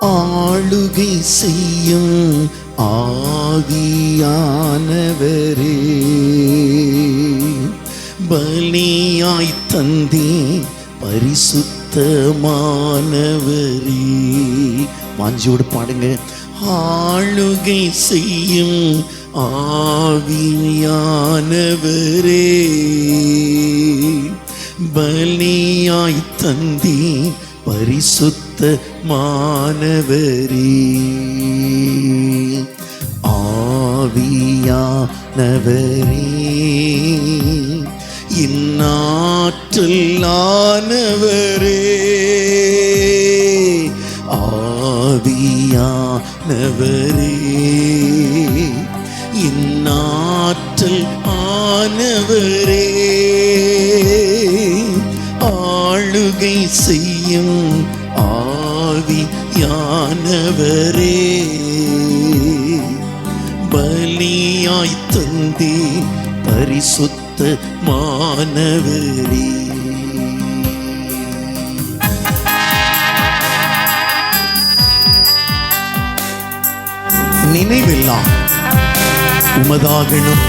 ஆளுகை செய்யும் ஆவியானவரே, பலியாய் தந்தே பரிசுத்தமானவரே. வாஞ்சியோடு பாடுங்க. ஆளுகை செய்யும் ஆவியானவரே, பலியாய் தந்தே பரிசுத்தமானவரே. ஆவியானவரே, இந்நாற்றலானவரே, ஆவியானவரே, இந்நாற்றல் ஆனவரே, ஆளுகை செய்யும் ஆவியானவரே, பலியாய் தந்தே பரிசுத்தமானவரே. நினைவெல்லாம் உமதாகணும்,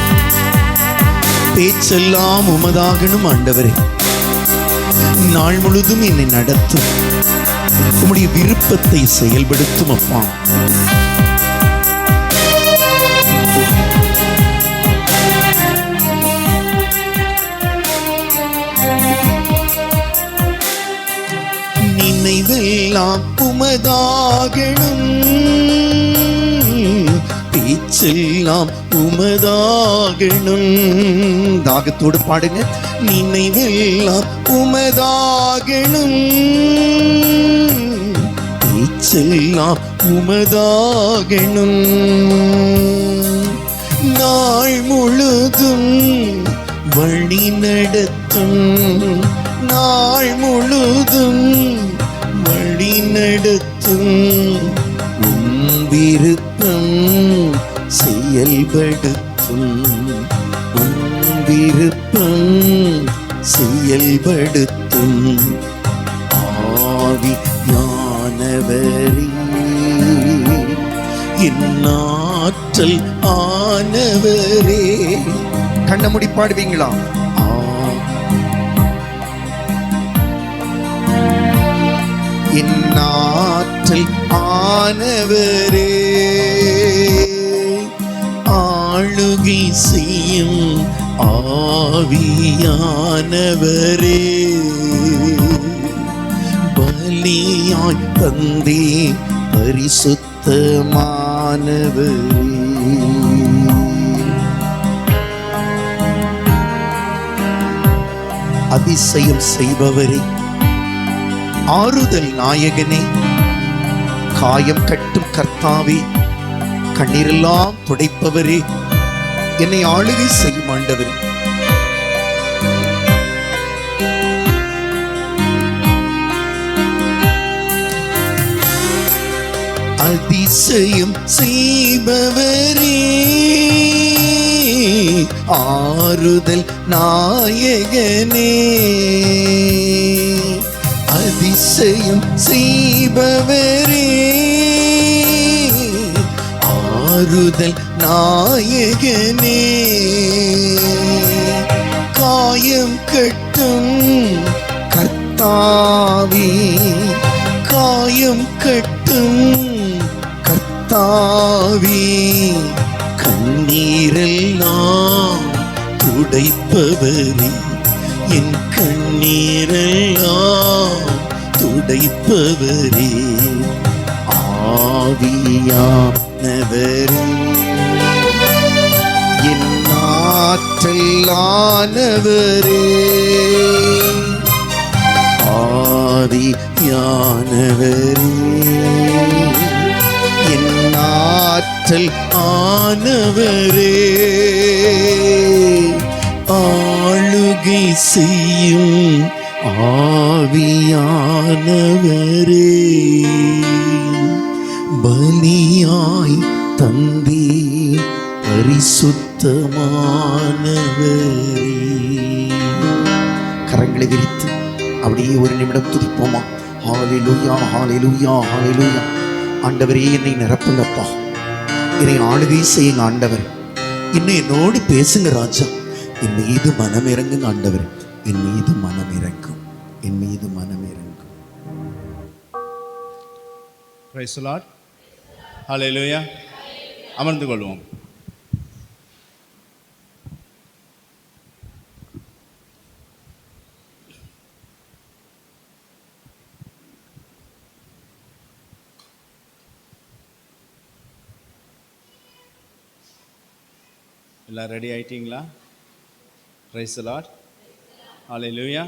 பேச்செல்லாம் உமதாகணும். ஆண்டவரே, நாள் முழுதும் என்னை நடத்தும், உம்முடைய விருப்பத்தை செயல்படுத்தும். அப்பா, நினைவெல்லாம் உமதாகணும், பேச்செல்லாம் உமதாகணும். தாகத்தோடு பாடுங்க. நினைவெல்லாம் உமதாகணும், பேச்செல்லாம் உமதாகணும். நாள் முழுதும் வழி நடத்தும், நாள் முழுதும் வழி நடத்தும். விருப்பம் செயல்படுத்தும், விருப்பம் செயல்படுத்தும். ஆவியானவரே, இந்நாற்றல் ஆனவரே. கண்ண மூடி பாடுவீங்களா? இந்நாற்றல் ஆனவரே, ஆளுகை செய்யும் ஆவியானவரே, பலியாய் தந்தே பரிசுத்தமானவரே. அதிசயம் செய்பவரே, ஆறுதல் நாயகனே, காயம் கட்டும் கர்த்தாவே, கண்ணீரெல்லாம் துடைப்பவரே, என்னை ஆளுகை செய்யும் ஆண்டவரே. அதிசயம் செய்பவரே, ஆறுதல் நாயகனே, அதிசயம் செய்பவரே, ஆறுதல் நாயகனே, காயம் கட்டும் கர்த்தாவே, காயம் கட்டும் கர்த்தாவே, கண்ணீரெல்லாம் துடைப்பவரே, என் கண்ணீரெல்லாம் துடைப்பவரே. ஆவியானவரே, என் ஆற்றலானவரே, ஆவியானவரே, என் ஆற்றல் ஆனவரே, ஆளுகை செய்யும் ஆவியானவரே, பலியாய் தந்தே பரிசுத்தமானவரே. கரங்களை விரித்து அப்படியே ஒரு நிமிடம் துதிப்போமா? ஹalleluya, ஹalleluya, ஹalleluya. ஆண்டவரே, என்னை நிரப்புங்கப்பா, என்னை ஆளுகை செய்யுங்க ஆண்டவர், இன்னும் என்னோடு பேசுங்க ராஜா, என் மீது மனம் இறங்குங்க ஆண்டவர், என் மீது மனம் இறங்கும், என் மீது மனம் இறங்கும். Praise the Lord. Hallelujah. அமர்ந்து கொள்வோம். எல்லாம் ரெடி ஆயிட்டீங்களா? Praise the Lord. Hallelujah.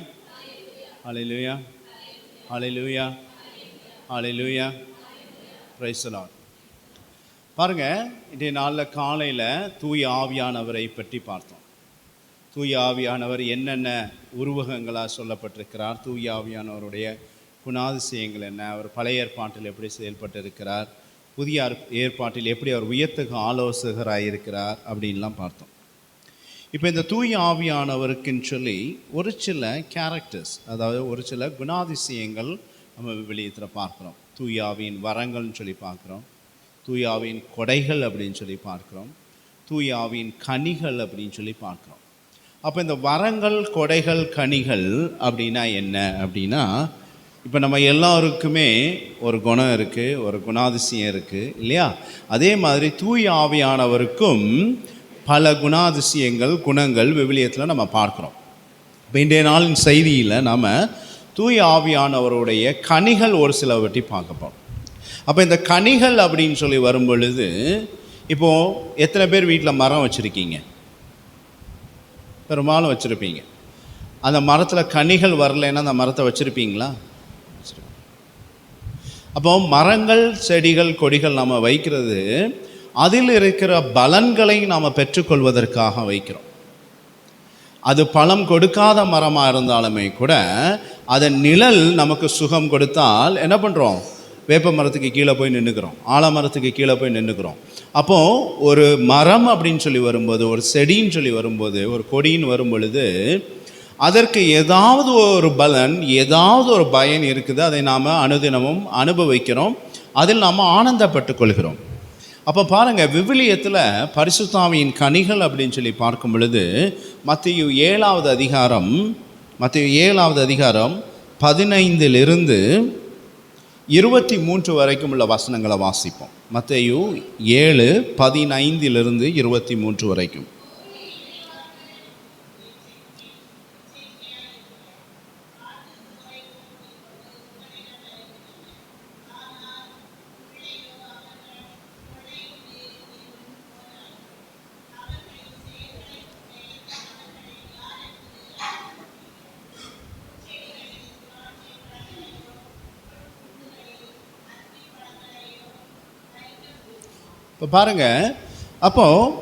Hallelujah. Hallelujah. Hallelujah. Praise the Lord. பாருங்க, இன்றைய நாளில் காலையில் தூய ஆவியானவரை பற்றி பார்த்தோம். தூய ஆவியானவர் என்னென்ன உருவகங்களாக சொல்லப்பட்டிருக்கிறார், தூய ஆவியானவருடைய குணாதிசயங்கள் என்ன, அவர் பழைய ஏற்பாட்டில் எப்படி செயல்பட்டு இருக்கிறார், புதிய ஏற்பாட்டில் எப்படி அவர் உயர்த்துக்கு ஆலோசகராக இருக்கிறார் அப்படின்லாம் பார்த்தோம். இப்போ இந்த தூய ஆவியானவருக்குன்னு சொல்லி ஒரு சில கேரக்டர்ஸ், அதாவது ஒரு சில குணாதிசயங்கள் நம்ம விவிலியத்தில் பார்க்குறோம். தூய ஆவியின் வரங்கள்னு சொல்லி பார்க்குறோம், தூய ஆவியின் கொடைகள் அப்படின்னு சொல்லி பார்க்குறோம், தூய ஆவியின் கனிகள் அப்படின்னு சொல்லி பார்க்குறோம். அப்போ இந்த வரங்கள், கொடைகள், கனிகள் அப்படின்னா என்ன அப்படின்னா, இப்போ நம்ம எல்லாருக்குமே ஒரு குணம் இருக்குது, ஒரு குணாதிசயம் இருக்குது இல்லையா? அதே மாதிரி தூய ஆவியானவருக்கும் பல குணாதிசயங்கள், குணங்கள் விவிலியத்தில் நம்ம பார்க்குறோம். இப்போ இன்றைய நாளின் செய்தியில் நாம் தூய ஆவியானவருடைய கனிகள் ஒரு சிலவற்றை பார்க்க போகிறோம். அப்போ இந்த கனிகள் அப்படின்னு சொல்லி வரும் பொழுது, இப்போது எத்தனை பேர் வீட்டில் மரம் வச்சுருக்கீங்க? பெரும்பாலும் வச்சுருப்பீங்க. அந்த மரத்தில் கனிகள் வரலைன்னா அந்த மரத்தை வச்சுருப்பீங்களா? அப்போ மரங்கள், செடிகள், கொடிகள் நாம் வைக்கிறது அதில் இருக்கிற பலன்களை நாம் பெற்றுக்கொள்வதற்காக வைக்கிறோம். அது பழம் கொடுக்காத மரமாக இருந்தாலுமே கூட அதன் நிழல் நமக்கு சுகம் கொடுத்தால் என்ன பண்ணுறோம்? வேப்ப மரத்துக்கு கீழே போய் நின்றுக்கிறோம், ஆலமரத்துக்கு கீழே போய் நின்றுக்கிறோம். அப்போது ஒரு மரம் அப்படின்னு சொல்லி வரும்போது, ஒரு செடின்னு சொல்லி வரும்போது, ஒரு கொடின்னு வரும் பொழுது அதற்கு ஏதாவது ஒரு பலன், ஏதாவது ஒரு பயன் இருக்குது. அதை நாம் அனுதினமும் அனுபவிக்கிறோம், அதில் நாம் ஆனந்தப்பட்டு கொள்கிறோம். அப்போ பாருங்கள், விவிலியத்தில் பரிசுத்த ஆவியின் கனிகள் அப்படின்னு சொல்லி பார்க்கும் பொழுது மத்தேயு 7வது அதிகாரம் 15 23 வரைக்கும் உள்ள வசனங்களை வாசிப்போம். மத்தேயு 7, 15 23 வரைக்கும். இப்போ பாருங்கள், அப்போது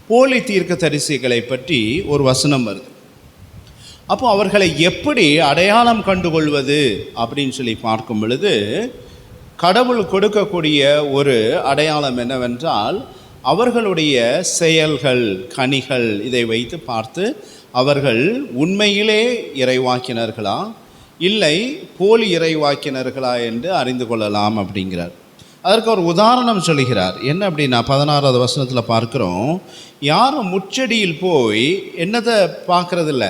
போலி தீர்க்கதரிசிகளை பற்றி ஒரு வசனம் வருது. அப்போ அவர்களை எப்படி அடையாளம் கண்டுகொள்வது அப்படின்னு சொல்லி பார்க்கும் பொழுது, கடவுள் கொடுக்கக்கூடிய ஒரு அடையாளம் என்னவென்றால், அவர்களுடைய செயல்கள், கனிகள், இதை வைத்து பார்த்து அவர்கள் உண்மையிலே இறைவாக்கினர்களா இல்லை போலி இறைவாக்கினர்களா என்று அறிந்து கொள்ளலாம் அப்படிங்கிறார். அதற்கு ஒரு உதாரணம் சொல்லுகிறார். என்ன அப்படின்னா, 16வது வசனத்தில் பார்க்குறோம், யாரும் முச்செடியில் போய் என்னதை பார்க்குறதில்ல?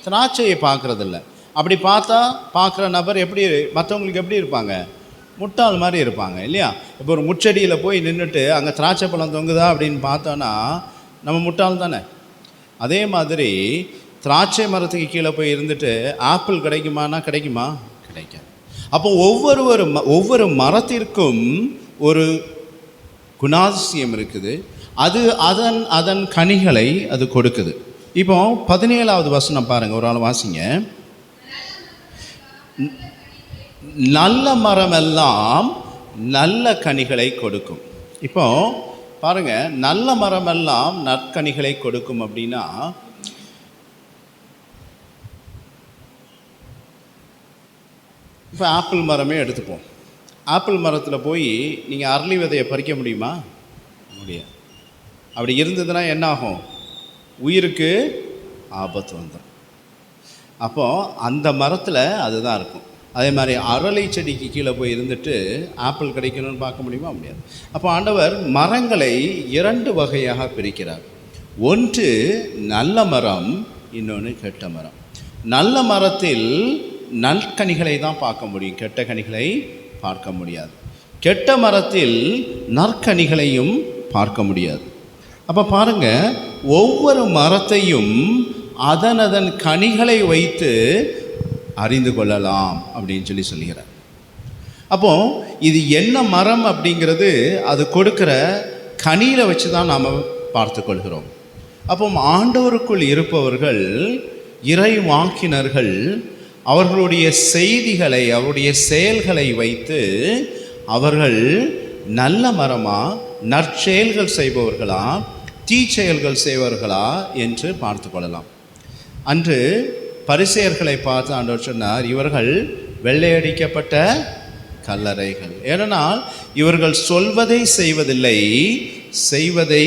திராட்சையை பார்க்குறதில்ல. அப்படி பார்த்தா பார்க்குற நபர் எப்படி, மற்றவங்களுக்கு எப்படி இருப்பாங்க? முட்டாள் மாதிரி இருப்பாங்க இல்லையா? இப்போ ஒரு முச்செடியில் போய் நின்றுட்டு அங்கே திராட்சை பழம் தொங்குதா அப்படின்னு பார்த்தோன்னா நம்ம முட்டாள் தானே. அதே மாதிரி திராட்சை மரத்துக்கு கீழே போய் இருந்துட்டு ஆப்பிள் கிடைக்குமானா கிடைக்குமா? கிடைக்காது. அப்போ ஒவ்வொரு மரத்திற்கும் ஒரு குணாதிசயம் இருக்குது, அது அதன் கனிகளை அது கொடுக்குது. இப்போ 17வது வசனம் பாருங்கள், ஒரு ஆள் வாசிங்க. நல்ல மரமெல்லாம் நல்ல கனிகளை கொடுக்கும். இப்போ பாருங்கள், நல்ல மரமெல்லாம் நற்கனிகளை கொடுக்கும் அப்படின்னா, இப்போ ஆப்பிள் மரமே எடுத்துப்போம். ஆப்பிள் மரத்தில் போய் நீங்கள் அரளி விதையை பறிக்க முடியுமா? முடியாது. அப்படி இருந்ததுன்னா என்ன ஆகும்? உயிருக்கு ஆபத்து வந்துடும். அப்போது அந்த மரத்தில் அதுதான் இருக்கும். அதே மாதிரி அரளி செடிக்கு கீழே போய் இருந்துட்டு ஆப்பிள் கிடைக்கணும்னு பார்க்க முடியுமா? முடியாது. அப்போ ஆண்டவர் மரங்களை 2 வகையாக பிரிக்கிறார். ஒன்று நல்ல மரம், இன்னொன்று கெட்ட மரம். நல்ல மரத்தில் நற்கனிகளை தான் பார்க்க முடியும், கெட்ட கனிகளை பார்க்க முடியாது. கெட்ட மரத்தில் நற்கனிகளையும் பார்க்க முடியாது. அப்போ பாருங்க, ஒவ்வொரு மரத்தையும் அதன் கனிகளை வைத்து அறிந்து கொள்ளலாம் அப்படின்னு சொல்லுகிறார். அப்போ இது என்ன மரம் அப்படிங்கிறது அது கொடுக்கிற கனியில் வச்சு தான் நாம் பார்த்து கொள்கிறோம். அப்போ ஆண்டவருக்குள் இருப்பவர்கள், இறை வாக்கினர்கள், அவர்களுடைய செய்திகளை, அவருடைய செயல்களை வைத்து அவர்கள் நல்ல மரமா, நற்செயல்கள் செய்பவர்களா, தீச்செயல்கள் செய்பவர்களா என்று பார்த்து கொள்ளலாம். அன்று பரிசேயர்களை பார்த்து ஆண்டவர் சொன்னார், இவர்கள் வெள்ளையடிக்கப்பட்ட கல்லறைகள். ஏனென்றால் இவர்கள் சொல்வதை செய்வதில்லை, செய்வதை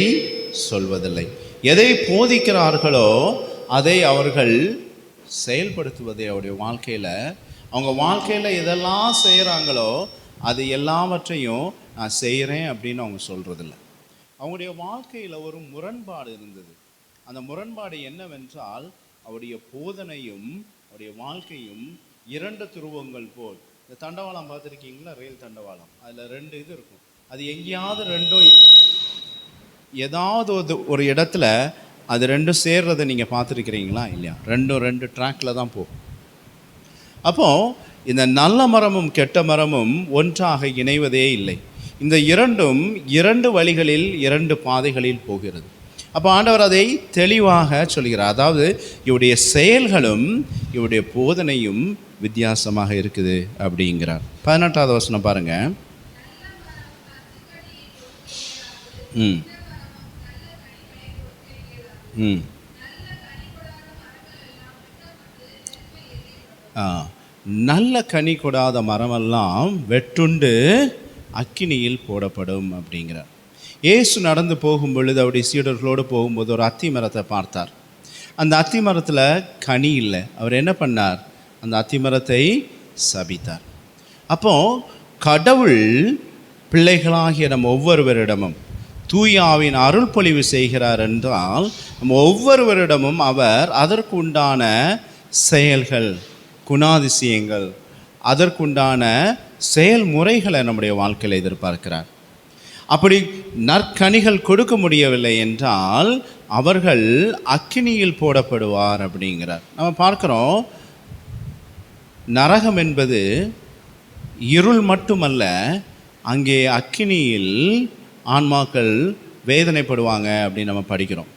சொல்வதில்லை. எதை போதிக்கிறார்களோ அதை அவர்கள் செயல்படுத்துவதை அவருடைய வாழ்க்கையில், அவங்க வாழ்க்கையில் எதெல்லாம் செய்கிறாங்களோ அது எல்லாவற்றையும் நான் செய்கிறேன் அப்படின்னு அவங்க சொல்கிறதில்ல. அவங்களுடைய வாழ்க்கையில் ஒரு முரண்பாடு இருந்தது. அந்த முரண்பாடு என்னவென்றால், அவருடைய போதனையும் அவருடைய வாழ்க்கையும் 2 துருவங்கள் போல். இந்த தண்டவாளம் பார்த்துருக்கீங்களா? ரயில் தண்டவாளம், அதில் 2 இது இருக்கும். அது எங்கேயாவது ரெண்டும் ஏதாவது ஒரு இடத்துல அது 2 சேர்றதை நீங்கள் பார்த்துருக்கிறீங்களா? இல்லையா? 2 ட்ராக்கில் தான் போகும். அப்போது இந்த நல்ல மரமும் கெட்ட மரமும் ஒன்றாக இணைவதே இல்லை. இந்த 2ம் 2 வழிகளில் 2 பாதைகளில் போகிறது. அப்போ ஆண்டவர் அதை தெளிவாக சொல்கிறார். அதாவது இவருடைய செயல்களும் இவருடைய போதனையும் வித்தியாசமாக இருக்குது அப்படிங்கிறார். 18வது வசனம் பாருங்க. நல்ல கனி கொடாத மரமெல்லாம் வெட்டுண்டு அக்கினியில் போடப்படும் அப்படிங்கிறார். இயேசு நடந்து போகும் பொழுது, அவருடைய சீடர்களோடு போகும்போது ஒரு அத்தி மரத்தை பார்த்தார். அந்த அத்தி மரத்தில் கனி இல்லை. அவர் என்ன பண்ணார்? அந்த அத்தி மரத்தை சபித்தார். அப்போது கடவுள் பிள்ளைகளாகிய நம்ம ஒவ்வொருவரிடமும் தூய ஆவியின் அருள் பொழிவு செய்கிறார் என்றால், நம்ம ஒவ்வொருவரிடமும் அவர் அதற்கு உண்டான செயல்கள், குணாதிசயங்கள், அதற்குண்டான செயல்முறைகளை நம்முடைய வாழ்க்கையில் எதிர்பார்க்கிறார். அப்படி நற்கனிகள் கொடுக்க முடியவில்லை என்றால் அவர்கள் அக்கினியில் போடப்படுவார் அப்படிங்கிறார். நம்ம பார்க்குறோம், நரகம் என்பது இருள் மட்டுமல்ல, அங்கே அக்கினியில் ஆன்மாக்கள் வேதனைப்படுவாங்க அப்படின்னு நம்ம படிக்கிறோம்.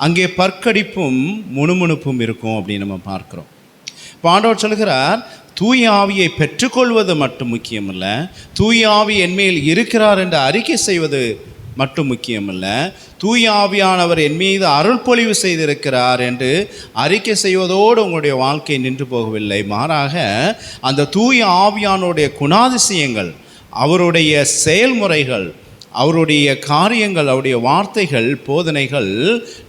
அங்கே பற்கடிப்பும் முணுமுணுப்பும் இருக்கும் அப்படின்னு நம்ம பார்க்குறோம். ஆண்டவர் சொல்கிறார், தூய ஆவியை பெற்றுக்கொள்வது மட்டும் முக்கியமல்ல, தூய ஆவி என்மேல் இருக்கிறார் என்று அறிக்கை செய்வது மட்டும் முக்கியமல்ல, தூய ஆவியானவர் என் மீது அருள் பொழிவு செய்திருக்கிறார் என்று அறிக்கை செய்வதோடு உங்களுடைய வாழ்க்கை நின்று போகவில்லை. மாறாக அந்த தூய ஆவியானுடைய குணாதிசயங்கள், அவருடைய செயல்முறைகள், அவருடைய காரியங்கள், அவருடைய வார்த்தைகள், போதனைகள்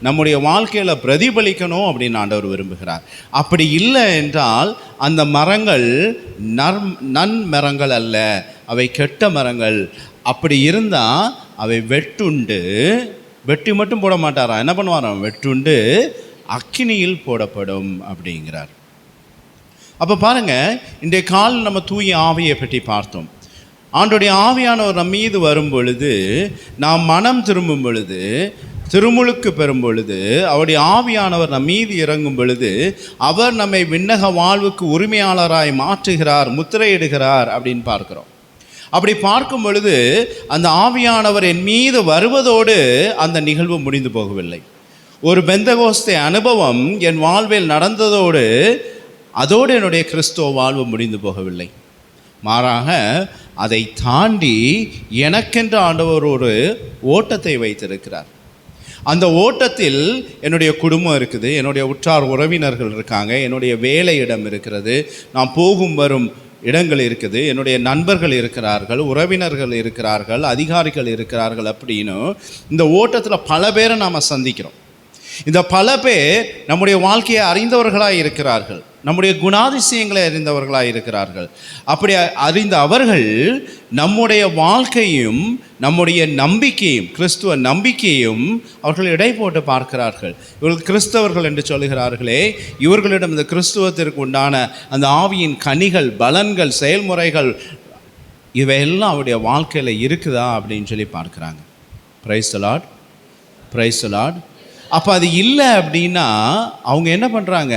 நம்முடைய வாழ்க்கையில் பிரதிபலிக்கணும் அப்படின்னு ஆண்டவர் விரும்புகிறார். அப்படி இல்லை என்றால் அந்த மரங்கள் நன்மரங்கள் அல்ல, அவை கெட்ட மரங்கள். அப்படி இருந்தால் அவை வெட்டி மட்டும் போட மாட்டாராம், என்ன பண்ணுவாராம்? வெட்டுண்டு அக்கினியில் போடப்படும் அப்படிங்கிறார். அப்போ பாருங்கள், இன்றைய கால் நம்ம தூய ஆவியை பற்றி பார்த்தோம். ஆண்டோடைய ஆவியானவர் நம் மீது வரும் பொழுது, நாம் மனம் திரும்பும் பொழுது, திருமுழுக்கு பெறும் பொழுது, அவருடைய ஆவியானவர் நம் மீது இறங்கும் பொழுது அவர் நம்மை விண்ணக வாழ்வுக்கு உரிமையாளராய் மாற்றுகிறார், முத்திரையிடுகிறார் அப்படின்னு பார்க்கிறோம். அப்படி பார்க்கும் பொழுது அந்த ஆவியானவர் என் மீது வருவதோடு அந்த நிகழ்வு முடிந்து போகவில்லை. ஒரு பெந்தகோஸ்தே அனுபவம் என் வாழ்வில் நடந்ததோடு அதோடு என்னுடைய கிறிஸ்துவ வாழ்வு முடிந்து போகவில்லை. மாறாக அதை தாண்டி எனக்கென்று ஆண்டவர் ஒரு ஓட்டத்தை வைத்திருக்கிறார். அந்த ஓட்டத்தில் என்னுடைய குடும்பம் இருக்குது, என்னுடைய உற்றார் உறவினர்கள் இருக்காங்க, என்னுடைய வேலையிடம் இருக்கிறது, நான் போகும் வரும் இடங்கள் இருக்குது, என்னுடைய நண்பர்கள் இருக்கிறார்கள், உறவினர்கள் இருக்கிறார்கள், அதிகாரிகள் இருக்கிறார்கள். அப்படின்னு இந்த ஓட்டத்தில் பல பேரை நாம் சந்திக்கிறோம். இந்த பல பேர் நம்முடைய வாழ்க்கையை அறிந்தவர்களாக இருக்கிறார்கள், நம்முடைய குணாதிசயங்களை அறிந்தவர்களாக இருக்கிறார்கள். அப்படி அறிந்த அவர்கள் நம்முடைய வாழ்க்கையும் நம்முடைய நம்பிக்கையும் கிறிஸ்துவ நம்பிக்கையும் அவர்கள் எடை போட்டு பார்க்கிறார்கள். இவர்கள் கிறிஸ்தவர்கள் என்று சொல்கிறார்களே, இவர்களிடம் இந்த கிறிஸ்துவத்திற்கு உண்டான அந்த ஆவியின் கனிகள், பலன்கள், செயல்முறைகள் இவையெல்லாம் அவருடைய வாழ்க்கையில் இருக்குதா அப்படின்னு சொல்லி பார்க்குறாங்க. Price the Lord, praise the Lord. அப்போ அது இல்லை அப்படின்னா அவங்க என்ன பண்ணுறாங்க?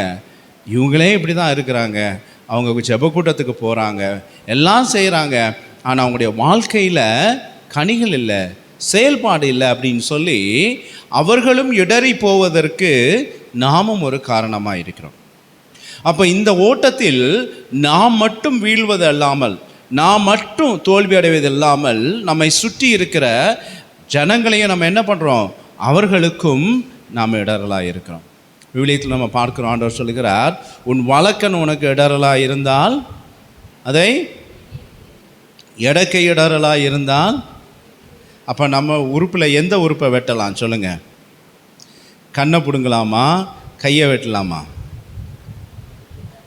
இவங்களே இப்படி தான் இருக்கிறாங்க, அவங்க ஜெபக்கூட்டத்துக்கு போகிறாங்க, எல்லாம் செய்கிறாங்க, ஆனால் அவங்களுடைய வாழ்க்கையில் கனிகள் இல்லை, செயல்பாடு இல்லை அப்படின்னு சொல்லி அவர்களும் இடறி போவதற்கு நாமும் ஒரு காரணமாக இருக்கிறோம். அப்போ இந்த ஓட்டத்தில் நாம் மட்டும் வீழ்வது அல்லாமல், நாம் மட்டும் தோல்வி அடைவது இல்லாமல், நம்மை சுற்றி இருக்கிற ஜனங்களையும் நம்ம என்ன பண்ணுறோம்? அவர்களுக்கும் நாம் இடரலாக இருக்கிறோம். விவிலியத்தில் நம்ம பார்க்குறோம், ஆண்டவர் சொல்லுகிறார், உன் வழக்கன் உனக்கு இடரலாக இருந்தால் அதை எடக்கை இடரலாக இருந்தால். அப்போ நம்ம உறுப்பில் எந்த உறுப்பை வெட்டலாம் சொல்லுங்கள்? கண்ணை பிடுங்கலாமா, கையை வெட்டலாமா?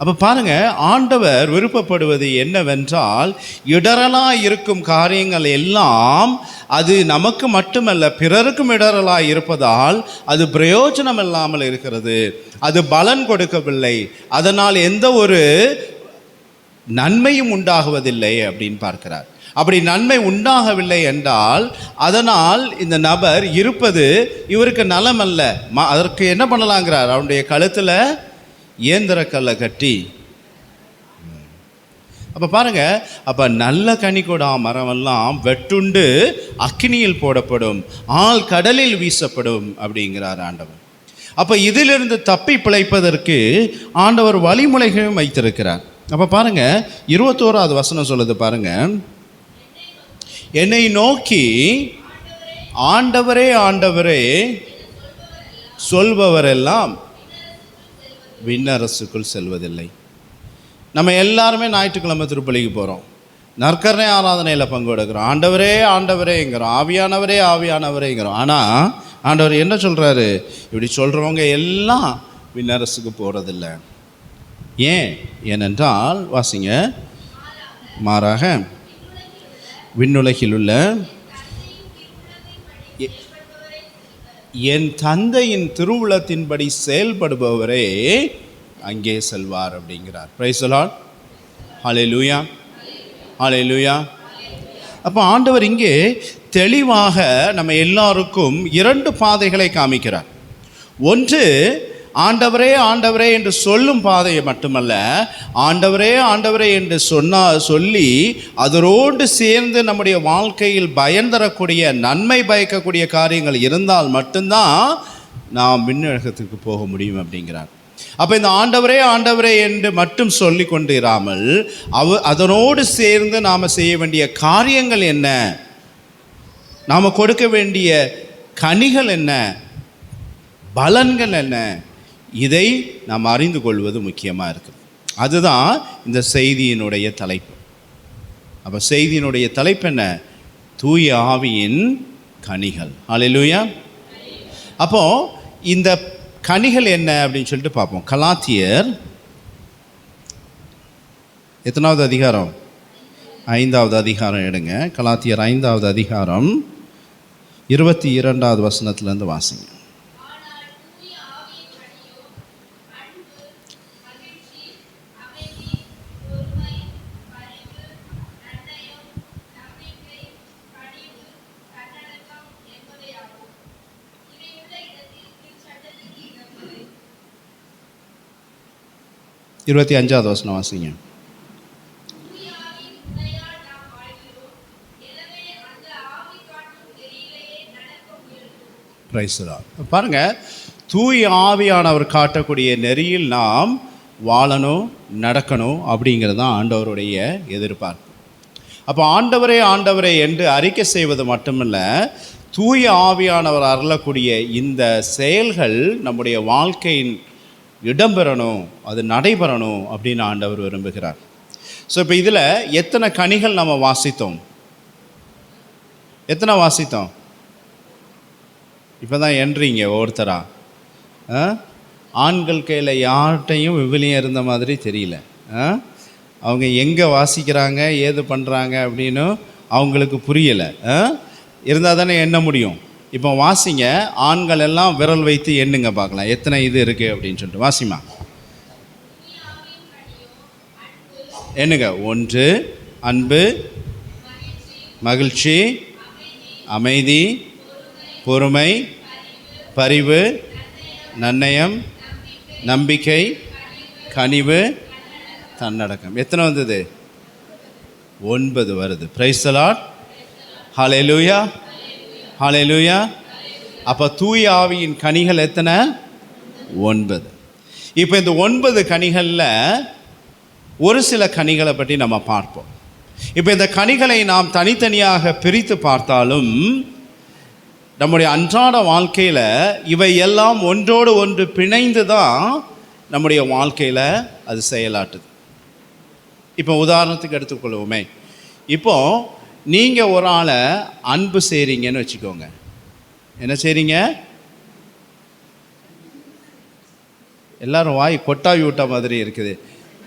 அப்போ பாருங்கள், ஆண்டவர் விருப்பப்படுவது என்னவென்றால், இடரலாக இருக்கும் காரியங்கள் எல்லாம் அது நமக்கு மட்டுமல்ல பிறருக்கும் இடரலாக இருப்பதால் அது பிரயோஜனம் இல்லாமல் இருக்கிறது, அது பலன் கொடுக்கவில்லை, அதனால் எந்த ஒரு நன்மையும் உண்டாகுவதில்லை அப்படின்னு பார்க்கிறார். அப்படி நன்மை உண்டாகவில்லை என்றால் அதனால் இந்த நபர் இருப்பது இவருக்கு நலம் அல்ல. அதற்கு என்ன பண்ணலாங்கிறார்? அவனுடைய கழுத்தில் இயந்திரக்கல்லை கட்டி. அப்போ பாருங்கள், அப்போ நல்ல கனிகொடா மரமெல்லாம் வெட்டுண்டு அக்கினியில் போடப்படும், ஆள் கடலில் வீசப்படும் அப்படிங்கிறார் ஆண்டவர். அப்போ இதிலிருந்து தப்பி பிழைப்பதற்கு ஆண்டவர் வழிமுறைகளும் வைத்திருக்கிறார். அப்போ பாருங்கள், 21வது வசனம் சொல்லுது பாருங்கள், என்னை நோக்கி ஆண்டவரே ஆண்டவரே சொல்பவரெல்லாம் விண்ணரசுக்குள் செல்வதில்லை. நம்ம எல்லாருமே ஞாயிற்றுக்கிழமை திருப்பலிக்கு போகிறோம், நற்கருணை ஆராதனையில் பங்கெடுக்கிறோம், ஆண்டவரே ஆண்டவரேங்கிறோம், ஆவியானவரே ஆவியானவரேங்கிறோம். ஆனால் ஆண்டவர் என்ன சொல்கிறாரு? இப்படி சொல்கிறவங்க எல்லாம் விண்ணரசுக்கு போகிறதில்ல. ஏனென்றால் வாசிங்க, மாறாக விண்ணுலகில் உள்ள என் தந்தையின் திருவுளத்தின்படி செயல்படுபவரே அங்கே செல்வார் அப்படிங்கிறார். Price the Lord, hallelujah, hallelujah. அப்போ ஆண்டவர் இங்கே தெளிவாக நம்ம எல்லாருக்கும் 2 பாதைகளை காமிக்கிறார். ஒன்று, ஆண்டவரே ஆண்டவரே என்று சொல்லும் பாதையை மட்டுமல்ல, ஆண்டவரே ஆண்டவரே என்று சொல்லி அதோடு சேர்ந்து நம்முடைய வாழ்க்கையில் பயன் தரக்கூடிய, நன்மை பயக்கக்கூடிய காரியங்கள் இருந்தால் மட்டும்தான் நாம் விண்ணகத்துக்கு போக முடியும் அப்படிங்கிறார். அப்போ இந்த ஆண்டவரே ஆண்டவரே என்று மட்டும் சொல்லி கொண்டு இராமல் அதனோடு சேர்ந்து நாம் செய்ய வேண்டிய காரியங்கள் என்ன, நாம் கொடுக்க வேண்டிய கனிகள் என்ன, பலன்கள் என்ன, இதை நாம் அறிந்து கொள்வது முக்கியமாக இருக்குது. அதுதான் இந்த செய்தியினுடைய தலைப்பு. அப்போ செய்தியினுடைய தலைப்பு என்ன? தூய ஆவியின் கனிகள். ஹல்லேலூயா. அப்போது இந்த கனிகள் என்ன அப்படின்னு சொல்லிட்டு பார்ப்போம். கலாத்தியர் எத்தனாவது அதிகாரம்? 5வது அதிகாரம் எடுங்க. கலாத்தியர் 5வது அதிகாரம் 22வது வசனத்திலேருந்து வாசிங்க. இருபத்தி 5வது வசனம் வாசிங்க. பாருங்க, தூய ஆவியானவர் காட்டக்கூடிய நெறியில் நாம் வாழணும், நடக்கணும் அப்படிங்கிறது தான் ஆண்டவருடைய எதிர்பார்ப்பு. அப்போ ஆண்டவரே ஆண்டவரே என்று அறிக்கை செய்வது மட்டுமல்ல, தூய ஆவியானவர் அருளக்கூடிய இந்த செயல்கள் நம்முடைய வாழ்க்கையின் இடம்பெறணும், அது நடைபெறணும் அப்படின்னு ஆண்டவர் விரும்புகிறார். ஸோ இப்போ இதில் எத்தனை கனிகள் நம்ம வாசித்தோம்? எத்தனை வாசித்தோம்? இப்போ தான் என்றீங்க ஒருத்தரா? ஆண்கள் கையில் யார்கிட்டையும் விவிலியம் இருந்த மாதிரி தெரியல. அவங்க எங்கே வாசிக்கிறாங்க ஏது பண்ணுறாங்க அப்படின்னு அவங்களுக்கு புரியலை. இருந்தால் தானே எண்ண முடியும். இப்போ வாசிங்க, ஆண்கள் எல்லாம் விரல் வைத்து எண்ணுங்க பார்க்கலாம் எத்தனை இது இருக்குது அப்படின்னு சொல்லிட்டு. வாசிமா எண்ணுங்க. 1 அன்பு, மகிழ்ச்சி, அமைதி, பொறுமை, பரிவு, நன்னயம், நம்பிக்கை, கனிவு, தன்னடக்கம். எத்தனை வந்தது? 9 வருது. Praise the Lord. Hallelujah, hallelujah. அப்போ தூய ஆவியின் கனிகள் எத்தனை? 9. இப்போ இந்த 9 கனிகளில் ஒரு சில கனிகளை பற்றி நம்ம பார்ப்போம். இப்போ இந்த கனிகளை நாம் தனித்தனியாக பிரித்து பார்த்தாலும் நம்முடைய அன்றாட வாழ்க்கையில் இவை எல்லாம் ஒன்றோடு ஒன்று பிணைந்து தான் நம்முடைய வாழ்க்கையில் அது செயலாட்டுது. இப்போ உதாரணத்துக்கு எடுத்துக்கொள்வோமே, இப்போ நீங்கள் ஒரு ஆளை அன்பு செய்கிறீங்கன்னு வச்சுக்கோங்க. என்ன செய்கிறீங்க? எல்லாரும் வாய் கொட்டாவி விட்ட மாதிரி இருக்குது.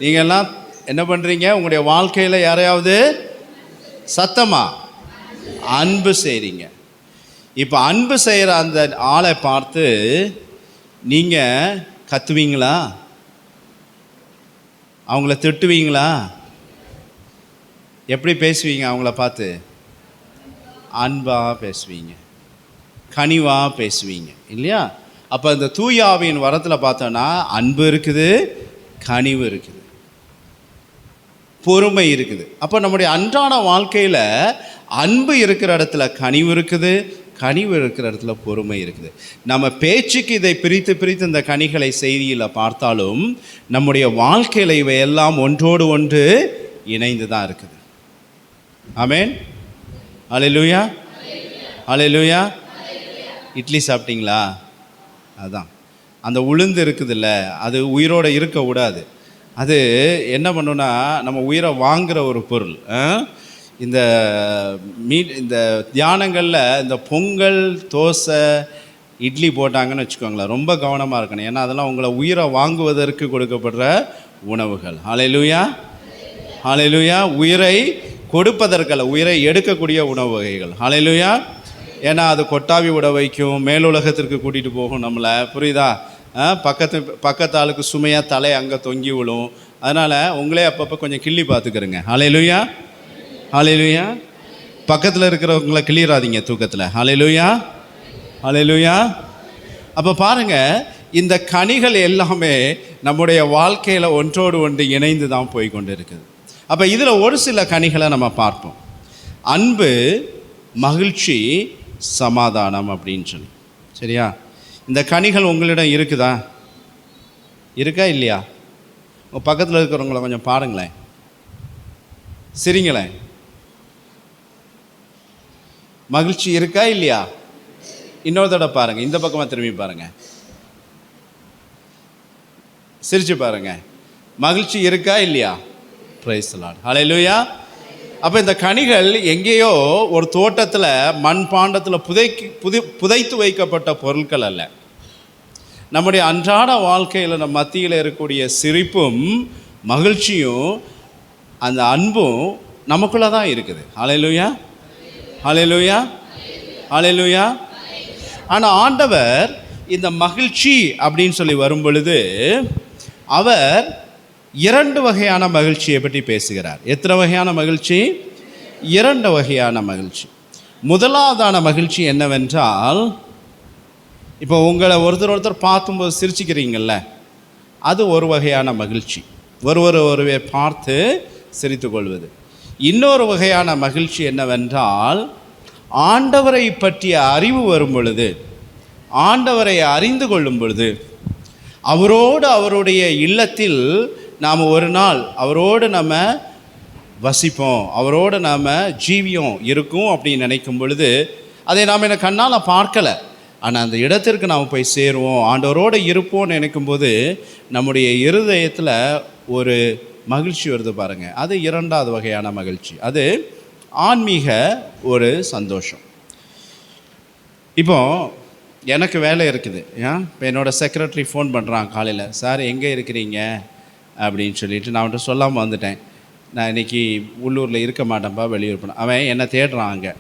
நீங்கள்லாம் என்ன பண்ணுறீங்க? உங்களுடைய வாழ்க்கையில் யாரையாவது சத்தமாக அன்பு செய்கிறீங்க. இப்போ அன்பு செய்கிற அந்த ஆளை பார்த்து நீங்கள் கத்துவீங்களா? அவங்கள திட்டுவீங்களா? எப்படி பேசுவீங்க? அவங்கள பார்த்து அன்பாக பேசுவீங்க, கனிவாக பேசுவீங்க இல்லையா? அப்போ இந்த தூய ஆவியின் வரத்தில் பார்த்தோன்னா அன்பு இருக்குது, கனிவு இருக்குது, பொறுமை இருக்குது. அப்போ நம்முடைய அன்றாட வாழ்க்கையில் அன்பு இருக்கிற இடத்துல கனிவு இருக்குது, கனிவு இருக்கிற இடத்துல பொறுமை இருக்குது. நம்ம பேச்சுக்கு இதை பிரித்து பிரித்து இந்த கனிகளை செய்தியில் பார்த்தாலும் நம்முடைய வாழ்க்கையில் இவை எல்லாம் ஒன்றோடு ஒன்று இணைந்து தான் இருக்குது. ஆமென். ஹல்லேலூயா, ஹல்லேலூயா. இட்லி சாப்பிட்டீங்களா? அதான் அந்த உளுந்து இருக்குதுல்ல, அது உயிரோடு இருக்க விடாது. அது என்ன பண்ணுன்னா நம்ம உயிரை வாங்குகிற ஒரு பொருள். இந்த இந்த தியானங்களில் இந்த பொங்கல், தோசை, இட்லி போட்டாங்கன்னு வச்சுக்கோங்களேன், ரொம்ப கவனமாக இருக்கணும். ஏன்னா அதெல்லாம் உங்களை உயிரை வாங்குவதற்கு கொடுக்கப்படுற உணவுகள். ஹல்லேலூயா, ஹல்லேலூயா. உயிரை கொடுப்பதற்கல்ல, உயிரை எடுக்கக்கூடிய உணவு வகைகள். ஹல்லேலூயா. ஏன்னா அது கொட்டாவி விட வைக்கும், மேலுலகத்திற்கு கூட்டிகிட்டு போகும் நம்மளை, புரியுதா? பக்கத்து ஆளுக்கு சுமையாக தலை அங்கே தொங்கி விழும். அதனால் உங்களே அப்பப்போ கொஞ்சம் கிள்ளி பார்த்துக்கிறங்க. ஹல்லேலூயா, ஹல்லேலூயா. பக்கத்தில் இருக்கிறவங்கள கிளியராதிங்க தூக்கத்தில். ஹல்லேலூயா, ஹல்லேலூயா. அப்போ பாருங்கள், இந்த கனிகள் எல்லாமே நம்முடைய வாழ்க்கையில் ஒன்றோடு ஒன்று இணைந்து தான் போய் கொண்டு இருக்குது. அப்போ இதில் ஒரு சில கனிகளை நம்ம பார்ப்போம். அன்பு, மகிழ்ச்சி, சமாதானம் அப்படின்னு சொல்லி. சரியா? இந்த கனிகள் உங்களிடம் இருக்குதா? இருக்கா இல்லையா? உங்கள் பக்கத்தில் இருக்கிறவங்கள கொஞ்சம் பாருங்களேன், சிரிங்களேன். மகிழ்ச்சி இருக்கா இல்லையா? இன்னொரு தடவை பாருங்கள், இந்த பக்கமாக திரும்பி பாருங்கள், சிரிச்சு பாருங்கள். மகிழ்ச்சி இருக்கா இல்லையா? Praise the Lord. ஹல்லேலூயா. அப்போ இந்த கனிகள் எங்கேயோ ஒரு தோட்டத்தில் மண்பாண்டத்தில் புதைத்து வைக்கப்பட்ட பொருட்கள் அல்ல. நம்முடைய அன்றாட வாழ்க்கையில் நம்ம மத்தியில் இருக்கக்கூடிய சிரிப்பும் மகிழ்ச்சியும் அந்த அன்பும் நமக்குள்ளே தான் இருக்குது. ஹல்லேலூயா, ஹல்லேலூயா, ஹல்லேலூயா. ஆனால் ஆண்டவர் இந்த மகிழ்ச்சி அப்படின்னு சொல்லி வரும் பொழுது அவர் 2 வகையான மகிழ்ச்சியை பற்றி பேசுகிறார். எத்தனை வகையான மகிழ்ச்சி? 2 வகையான மகிழ்ச்சி. முதலாவதான மகிழ்ச்சி என்னவென்றால், இப்போ உங்களை ஒருத்தர் பார்க்கும்போது சிரிச்சுக்கிறீங்கள்ல, அது ஒரு வகையான மகிழ்ச்சி, ஒருவரை பார்த்து சிரித்து கொள்வது. இன்னொரு வகையான மகிழ்ச்சி என்னவென்றால், ஆண்டவரை பற்றிய அறிவு வரும் பொழுது, ஆண்டவரை அறிந்து கொள்ளும் பொழுது, அவரோடு அவருடைய இல்லத்தில் நாம் ஒரு நாள் அவரோடு நம்ம வசிப்போம், அவரோடு நாம் ஜீவியம் இருக்கும் அப்படின்னு நினைக்கும் பொழுது, அதை நாம் என்ன கண்ணால் பார்க்கலை, ஆனால் அந்த இடத்திற்கு நாம் போய் சேருவோம், ஆண்டவரோடு இருப்போம்னு நினைக்கும்போது நம்முடைய இருதயத்தில் ஒரு மகிழ்ச்சி வருது பாருங்கள். அது 2வது வகையான மகிழ்ச்சி. அது ஆன்மீக ஒரு சந்தோஷம். இப்போ எனக்கு வேலை இருக்குது. இப்போ என்னோடய செக்ரட்டரி ஃபோன் பண்ணுறான் காலையில், சார் எங்கே இருக்கிறீங்க அப்படின்னு சொல்லிட்டு நான் அவன்கிட்ட சொல்லாமல் வந்துட்டேன். நான் இன்றைக்கி உள்ளூரில் இருக்க மாட்டேன்ப்பா, வெளியூர் போனேன். அவன் என்னை தேடுறான் அங்கே.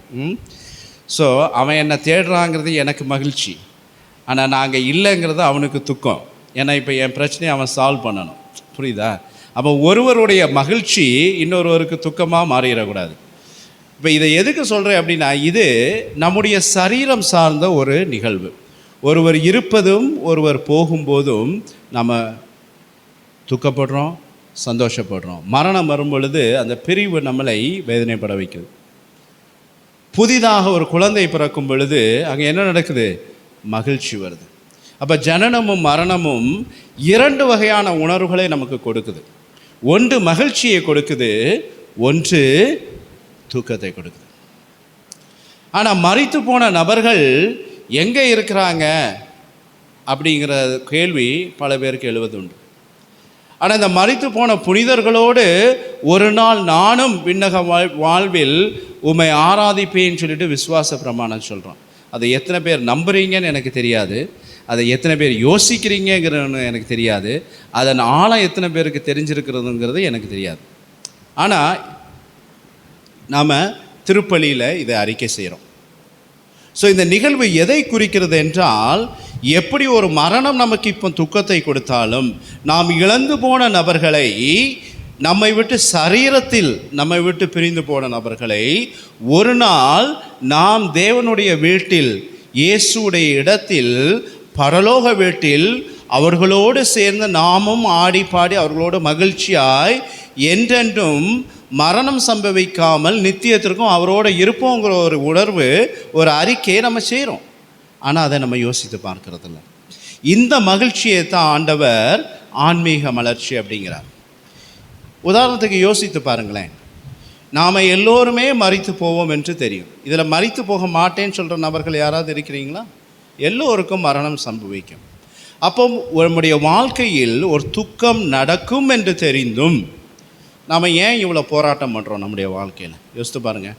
ஸோ அவன் என்னை தேடுறாங்கிறது எனக்கு மகிழ்ச்சி, ஆனால் நான் அங்கே இல்லைங்கிறது அவனுக்கு துக்கம். ஏன்னா இப்போ என் பிரச்சனையை அவன் சால்வ் பண்ணணும். புரியுதா? அப்போ ஒருவருடைய மகிழ்ச்சி இன்னொருவருக்கு துக்கமாக மாறிடக்கூடாது. இப்போ இதை எதுக்கு சொல்கிறேன் அப்படின்னா, இது நம்முடைய சரீரம் சார்ந்த ஒரு நிகழ்வு. ஒருவர் இருப்பதும் ஒருவர் போகும்போதும் நம்ம துக்கப்படுறோம், சந்தோஷப்படுறோம். மரணம் வரும் பொழுது அந்த பிரிவு நம்மளை வேதனைப்பட வைக்குது. புதிதாக ஒரு குழந்தை பிறக்கும் பொழுது அங்கே என்ன நடக்குது? மகிழ்ச்சி வருது. அப்போ ஜனனமும் மரணமும் இரண்டு வகையான உணர்வுகளை நமக்கு கொடுக்குது. ஒன்று மகிழ்ச்சியை கொடுக்குது, ஒன்று தூக்கத்தை கொடுக்குது. ஆனால் மரித்து போன நபர்கள் எங்கே இருக்கிறாங்க அப்படிங்கிற கேள்வி பல பேருக்கு எழுவதுண்டு. ஆனால் இந்த மரித்து போன புனிதர்களோடு ஒரு நாள் நானும் விண்ணக வாழ்வில் உம்மை ஆராதிப்பேன்னு சொல்லிட்டு விசுவாச பிரமாணம் சொல்கிறோம். அதை எத்தனை பேர் நம்புறீங்கன்னு எனக்கு தெரியாது, அதை எத்தனை பேர் யோசிக்கிறீங்கிறது எனக்கு தெரியாது, அதன் ஆழம் எத்தனை பேருக்கு தெரிஞ்சிருக்கிறதுங்கிறது எனக்கு தெரியாது. ஆனால் நாம் திருப்பலியில் இதை அறிக்கை செய்கிறோம். ஸோ இந்த நிகழ்வு எதை குறிக்கிறது என்றால், எப்படி ஒரு மரணம் நமக்கு இப்போ துக்கத்தை கொடுத்தாலும் நாம் இழந்து போன நபர்களை, நம்மை விட்டு சரீரத்தில் நம்மை விட்டு பிரிந்து போன நபர்களை ஒரு நாள் நாம் தேவனுடைய வீட்டில், இயேசுடைய இடத்தில், பரலோக வீட்டில் அவர்களோடு சேர்ந்து நாமும் ஆடி பாடி அவர்களோடு மகிழ்ச்சியாய் என்றென்றும் மரணம் சம்பவிக்காமல் நித்தியத்திற்கும் அவரோடு இருப்போங்கிற ஒரு உணர்வு, ஒரு அறிக்கையை நம்ம செய்கிறோம். ஆனால் அதை நம்ம யோசித்து பார்க்கறதில்ல. இந்த மகிழ்ச்சியை தான் ஆண்டவர் ஆன்மீக மலர்ச்சி அப்படிங்கிறார். உதாரணத்துக்கு யோசித்து பாருங்களேன், நாம் எல்லோருமே மரித்து போவோம் என்று தெரியும். இதில் மரித்து போக மாட்டேன்னு சொல்கிற நபர்கள் யாராவது இருக்கிறீங்களா? எல்லோருக்கும் மரணம் சம்பவிக்கும். அப்போ நம்முடைய வாழ்க்கையில் ஒரு துக்கம் நடக்கும் என்று தெரிந்தும் நாம் ஏன் இவ்வளோ போராட்டம் பண்ணுறோம் நம்முடைய வாழ்க்கையில்? யோசித்து பாருங்கள்.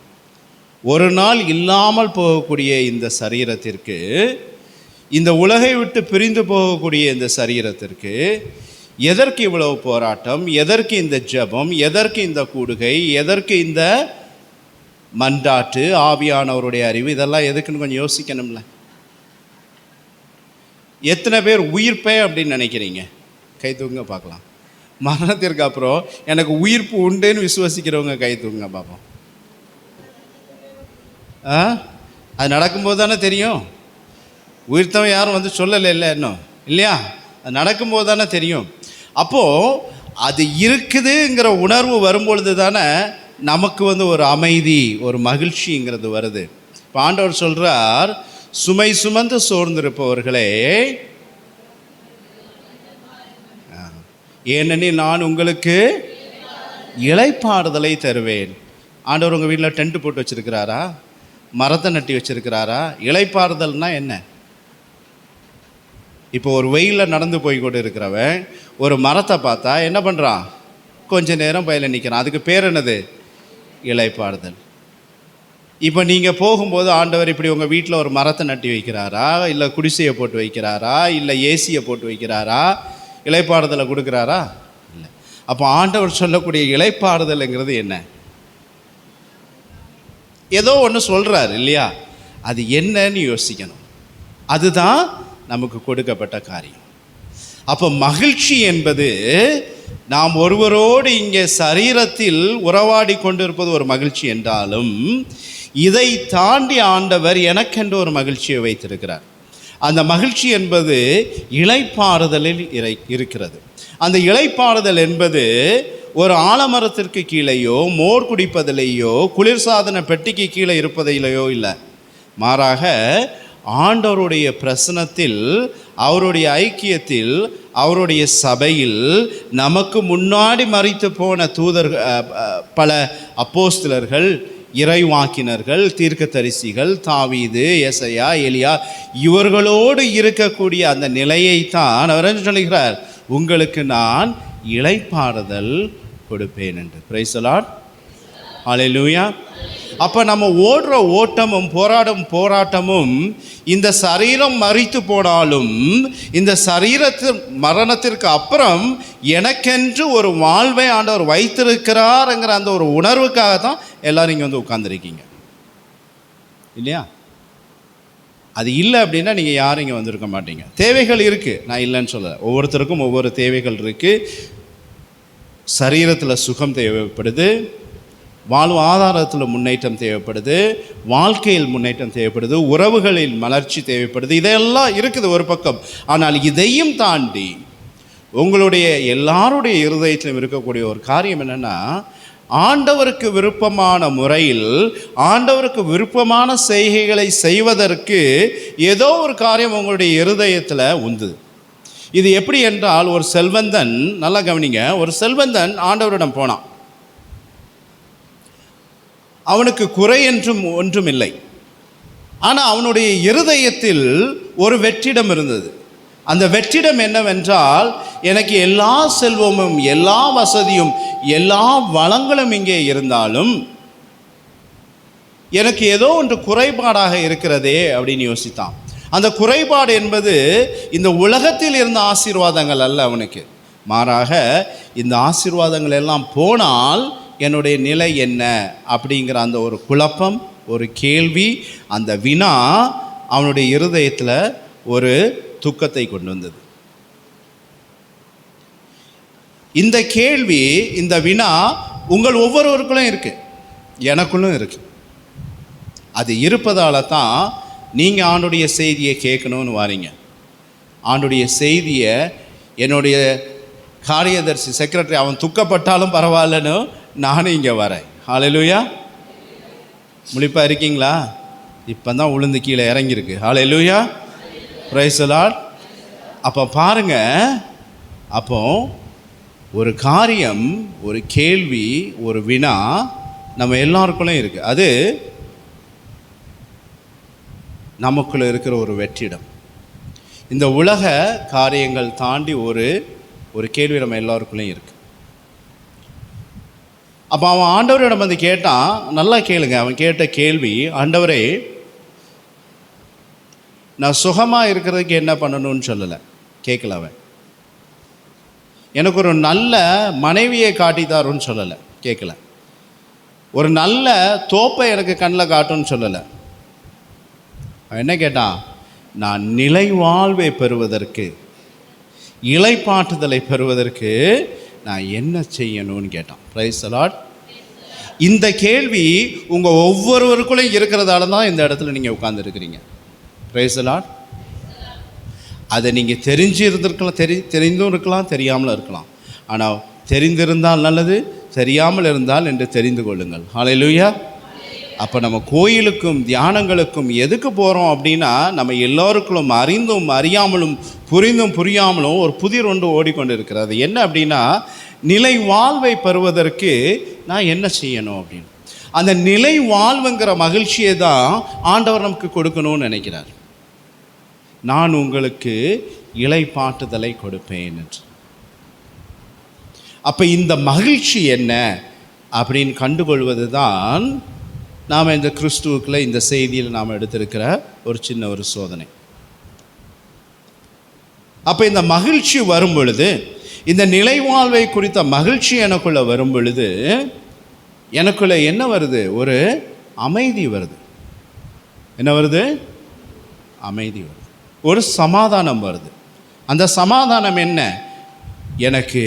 ஒரு நாள் இல்லாமல் போகக்கூடிய இந்த சரீரத்திற்கு, இந்த உலகை விட்டு பிரிந்து போகக்கூடிய இந்த சரீரத்திற்கு எதற்கு இவ்வளவு போராட்டம்? எதற்கு இந்த ஜெபம்? எதற்கு இந்த கூடுகை? எதற்கு இந்த மன்றாட்டு, ஆவியானவருடைய அறிவு? இதெல்லாம் எதுக்குன்னு கொஞ்சம் யோசிக்கணும்ல. எத்தனை பேர் உயிர்ப்பே அப்படின்னு நினைக்கிறீங்க? கை தூங்க பார்க்கலாம். மரணத்திற்கு அப்புறம் எனக்கு உயிர்ப்பு உண்டுன்னு விசுவசிக்கிறவங்க கை தூங்க பார்ப்போம். அது நடக்கும்போது தானே தெரியும். உயிர்த்தவன் யாரும் வந்து சொல்லலை இல்லை இன்னும், இல்லையா? அது நடக்கும்போது தானே தெரியும். அப்போது அது இருக்குதுங்கிற உணர்வு வரும்பொழுது தானே நமக்கு வந்து ஒரு அமைதி, ஒரு மகிழ்ச்சிங்கிறது வருது. இப்போ ஆண்டவர் சொல்கிறார், சுமை சுமந்து சோர்ந்திருப்பவர்களே, ஏனெனில் நான் உங்களுக்கு இளைப்பாறுதலை தருவேன். ஆண்டவர் உங்கள் வீட்டில் டென்ட்டு போட்டு வச்சுருக்கிறாரா? மரத்தை நட்டி வச்சுருக்கிறாரா? இளைப்பாறுதல்னா என்ன? இப்போ ஒரு வெயிலில் நடந்து போய் கொண்டு இருக்கிறவன் ஒரு மரத்தை பார்த்தா என்ன பண்ணுறான்? கொஞ்ச நேரம் பயில நிற்கிறான். அதுக்கு பேர் என்னது? இளைப்பாறுதல். இப்போ நீங்கள் போகும்போது ஆண்டவர் இப்படி உங்கள் வீட்டில் ஒரு மரத்தை நட்டி வைக்கிறாரா, இல்லை குடிசையை போட்டு வைக்கிறாரா, இல்லை ஏசியை போட்டு வைக்கிறாரா, இளைப்பாறுதலை கொடுக்குறாரா? இல்லை. அப்போ ஆண்டவர் சொல்லக்கூடிய இளைப்பாறுதல்ங்கிறது என்ன? ஏதோ ஒன்று சொல்கிறார் இல்லையா? அது என்னன்னு யோசிக்கணும். அதுதான் நமக்கு கொடுக்கப்பட்ட காரியம். அப்போ மகிழ்ச்சி என்பது நாம் ஒருவரோடு இங்கே சரீரத்தில் உறவாடி கொண்டிருப்பது ஒரு மகிழ்ச்சி என்றாலும், இதை தாண்டி ஆண்டவர் எனக்கென்று ஒரு மகிழ்ச்சியை வைத்திருக்கிறார். அந்த மகிழ்ச்சி என்பது இளைப்பாறுதலில் இருக்கிறது. அந்த இளைப்பாறுதல் என்பது ஒரு ஆலமரத்திற்கு கீழேயோ, மோர் குடிப்பதிலேயோ, குளிர்சாதன பெட்டிக்கு கீழே இருப்பதிலேயோ இல்லை. மாறாக ஆண்டவருடைய பிரசனத்தில், அவருடைய ஐக்கியத்தில், அவருடைய சபையில் நமக்கு முன்னாடி மரித்து போன பல அப்போஸ்தலர்கள், இறைவாக்கினர்கள், தீர்க்கதரிசிகள், தாவீது, எசையா, எலியா, இவர்களோடு இருக்கக்கூடிய அந்த நிலையைத்தான் அவர் என்ன சொல்கிறார்? உங்களுக்கு நான் இளைப்பாறுதல் கொடுப்பேன் என்று. Praise the Lord. ஹல்லேலூயா. அப்போ நம்ம ஓடுற ஓட்டமும் போராட்டமும் இந்த சரீரம் மரித்து போனாலும் இந்த மரணத்திற்கு அப்புறம் எனக்கென்று ஒரு வாழ்வை ஆண்டவர் வைத்திருக்கிறாருங்கிற அந்த ஒரு உணர்வுக்காக தான் எல்லாரும் இங்கே வந்து உட்கார்ந்துருக்கீங்க இல்லையா? அது இல்லை அப்படின்னா நீங்கள் யாரும் இங்கே வந்திருக்க மாட்டீங்க. தேவைகள் இருக்குது, நான் இல்லைன்னு சொல்லலை. ஒவ்வொருத்தருக்கும் ஒவ்வொரு தேவைகள் இருக்குது. சரீரத்தில் சுகம் தேவைப்படுது, வாழ்வாதாரத்தில் முன்னேற்றம் தேவைப்படுது, வாழ்க்கையில் முன்னேற்றம் தேவைப்படுது, உறவுகளில் மலர்ச்சி தேவைப்படுது. இதெல்லாம் இருக்குது ஒரு பக்கம். ஆனால் இதையும் தாண்டி உங்களுடைய எல்லாருடைய இருதயத்திலும் இருக்கக்கூடிய ஒரு காரியம் என்னென்னா, ஆண்டவருக்கு விருப்பமான முறையில் ஆண்டவருக்கு விருப்பமான செய்கைகளை செய்வதற்கு ஏதோ ஒரு காரியம் உங்களுடைய இருதயத்தில் உந்து. இது எப்படி என்றால், ஒரு செல்வந்தன், நல்லா கவனிங்க, ஒரு செல்வந்தன் ஆண்டவரிடம் போனான். அவனுக்கு குறை என்றும் ஒன்றும் இல்லை. ஆனால் அவனுடைய இருதயத்தில் ஒரு வெற்றிடம் இருந்தது. அந்த வெற்றிடம் என்னவென்றால், எனக்கு எல்லா செல்வமும் எல்லா வசதியும் எல்லா வளங்களும் இங்கே இருந்தாலும் எனக்கு ஏதோ ஒன்று குறைபாடாக இருக்கிறதே அப்படின்னு யோசித்தான். அந்த குறைபாடு என்பது இந்த உலகத்தில் இருந்த ஆசீர்வாதங்கள் அல்ல அவனுக்கு. மாறாக இந்த ஆசீர்வாதங்கள் எல்லாம் போனால் என்னுடைய நிலை என்ன அப்படிங்கிற அந்த ஒரு குழப்பம், ஒரு கேள்வி, அந்த வினா அவனுடைய இருதயத்தில் ஒரு துக்கத்தை கொண்டு வந்தது. இந்த கேள்வி, இந்த வினா உங்கள் ஒவ்வொருவருக்குள்ளும் இருக்கு, எனக்குள்ளும் இருக்கு. அது இருப்பதால தான் நீங்கள் ஆண்டுடைய செய்தியை கேட்கணும்னு வாரீங்க. ஆண்டுடைய செய்தியை என்னுடைய காரியதர்சி செக்ரட்டரி அவன் துக்கப்பட்டாலும் பரவாயில்லன்னு நானும் இங்கே வரேன். ஹல்லேலூயா. முழிப்பாக இருக்கீங்களா? இப்போ தான் உளுந்து கீழே இறங்கியிருக்கு. ஹல்லேலூயா, பிரைஸ் தி லார்ட். அப்போ பாருங்கள், அப்போ ஒரு காரியம், ஒரு கேள்வி, ஒரு வினா நம்ம எல்லாருக்குள்ளும் இருக்குது. அது நமக்குள்ளே இருக்கிற ஒரு வெற்றிடம். இந்த உலக காரியங்கள் தாண்டி ஒரு கேள்வி நம்ம எல்லாருக்குள்ளேயும் இருக்குது. அப்போ அவன் ஆண்டவரிடம் வந்து கேட்டான். நல்லா கேளுங்க, அவன் கேட்ட கேள்வி, ஆண்டவரே, நான் சுகமாக இருக்கிறதுக்கு என்ன பண்ணணும்னு சொல்லலை, கேட்கல. அவன் எனக்கு ஒரு நல்ல மனைவியை காட்டித்தாருன்னு சொல்லலை, கேட்கல. ஒரு நல்ல தோப்பை எனக்கு கண்ணில் காட்டுன்னு சொல்லலை. அவன் என்ன கேட்டான்? நான் நிலை வாழ்வை பெறுவதற்கு, இளைப்பாற்றுதலை பெறுவதற்கு நான் என்ன செய்யணும்னு கேட்டான். Price the Lord. இந்த கேள்வி உங்கள் ஒவ்வொருவருக்குள்ளேயும் இருக்கிறதால தான் இந்த இடத்துல நீங்கள் உட்கார்ந்துருக்கிறீங்க. Price the Lord. அதை நீங்கள் தெரிந்தும் இருக்கலாம், தெரியாமலும் இருக்கலாம். ஆனால் தெரிந்திருந்தால் நல்லது, தெரியாமல் இருந்தால் என்று தெரிந்து கொள்ளுங்கள். ஹல்லேலூயா. அப்போ நம்ம கோயிலுக்கும் தியானங்களுக்கும் எதுக்கு போகிறோம் அப்படின்னா, நம்ம எல்லோருக்குள்ளும் அறிந்தும் அறியாமலும் புரிந்தும் புரியாமலும் ஒரு புதிர் ஒன்று ஓடிக்கொண்டு இருக்கிறது. என்ன அப்படின்னா, நிலை வாழ்வை பெறுவதற்கு நான் என்ன செய்யணும் அப்படின்னு. அந்த நிலை வாழ்வுங்கிற மகிழ்ச்சியை தான் ஆண்டவர் நமக்கு கொடுக்கணும்னு நினைக்கிறார். நான் உங்களுக்கு இளைப்பாற்றுதலை கொடுப்பேன் என்று. அப்போ இந்த மகிழ்ச்சி என்ன அப்படின்னு கண்டுகொள்வது தான் நாம் இந்த கிறிஸ்துவுக்குள்ள இந்த செய்தியில் நாம் எடுத்திருக்கிற ஒரு சின்ன ஒரு சோதனை. அப்போ இந்த மகிழ்ச்சி வரும் பொழுது, இந்த நிலைவாழ்வை குறித்த மகிழ்ச்சி எனக்குள்ள வரும் பொழுது, எனக்குள்ள என்ன வருது? ஒரு அமைதி வருது. என்ன வருது? அமைதி வருது. ஒரு சமாதானம் வருது. அந்த சமாதானம் என்ன? எனக்கு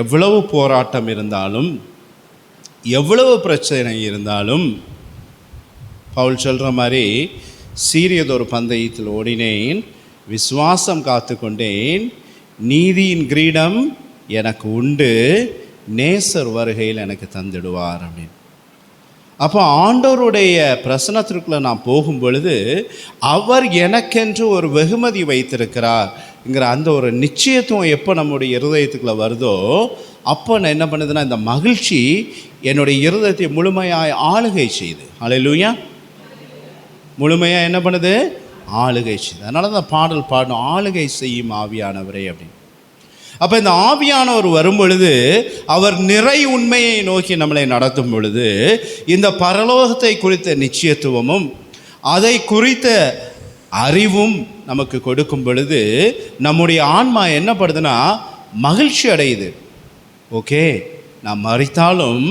எவ்வளவு போராட்டம் இருந்தாலும், எவ்வளவு பிரச்சனை இருந்தாலும், பவுல் சொல்கிற மாதிரி, சீரியதொரு பந்தயத்தில் ஓடினேன், விசுவாசம் காத்து கொண்டேன், நீதியின் கிரீடம் எனக்கு உண்டு, நேசர் வருகையில் எனக்கு தந்திடுவார் அப்படின்னு. அப்போ ஆண்டவருடைய பிரசன்னத்திற்குள்ளே நான் போகும் பொழுது, அவர் எனக்கென்று ஒரு வெகுமதி வைத்திருக்கிறார்ங்கிற அந்த ஒரு நிச்சயத்துவம் எப்போ நம்முடைய இருதயத்துக்குள்ளே வருதோ, அப்போ நான் என்ன பண்ணுதுன்னா, இந்த மகிழ்ச்சி என்னுடைய இருதயத்தை முழுமையாக ஆளுகை செய்யுது. ஹல்லேலூயா. முழுமையாக என்ன பண்ணுது? ஆளுகை செய்யுது. அதனால தான் பாடல் பாடணும், ஆளுகை செய்யும் ஆவியானவரே அப்படின்னு. அப்போ இந்த ஆவியானவர் வரும் பொழுது அவர் நிறை உண்மையை நோக்கி நம்மளை நடத்தும் பொழுது இந்த பரலோகத்தை குறித்த நிச்சயத்துவமும் அதை குறித்த அறிவும் நமக்கு கொடுக்கும் பொழுது நம்முடைய ஆன்மா என்ன படுதுன்னா மகிழ்ச்சி அடையுது. ஓகே, நான் மரித்தாலும்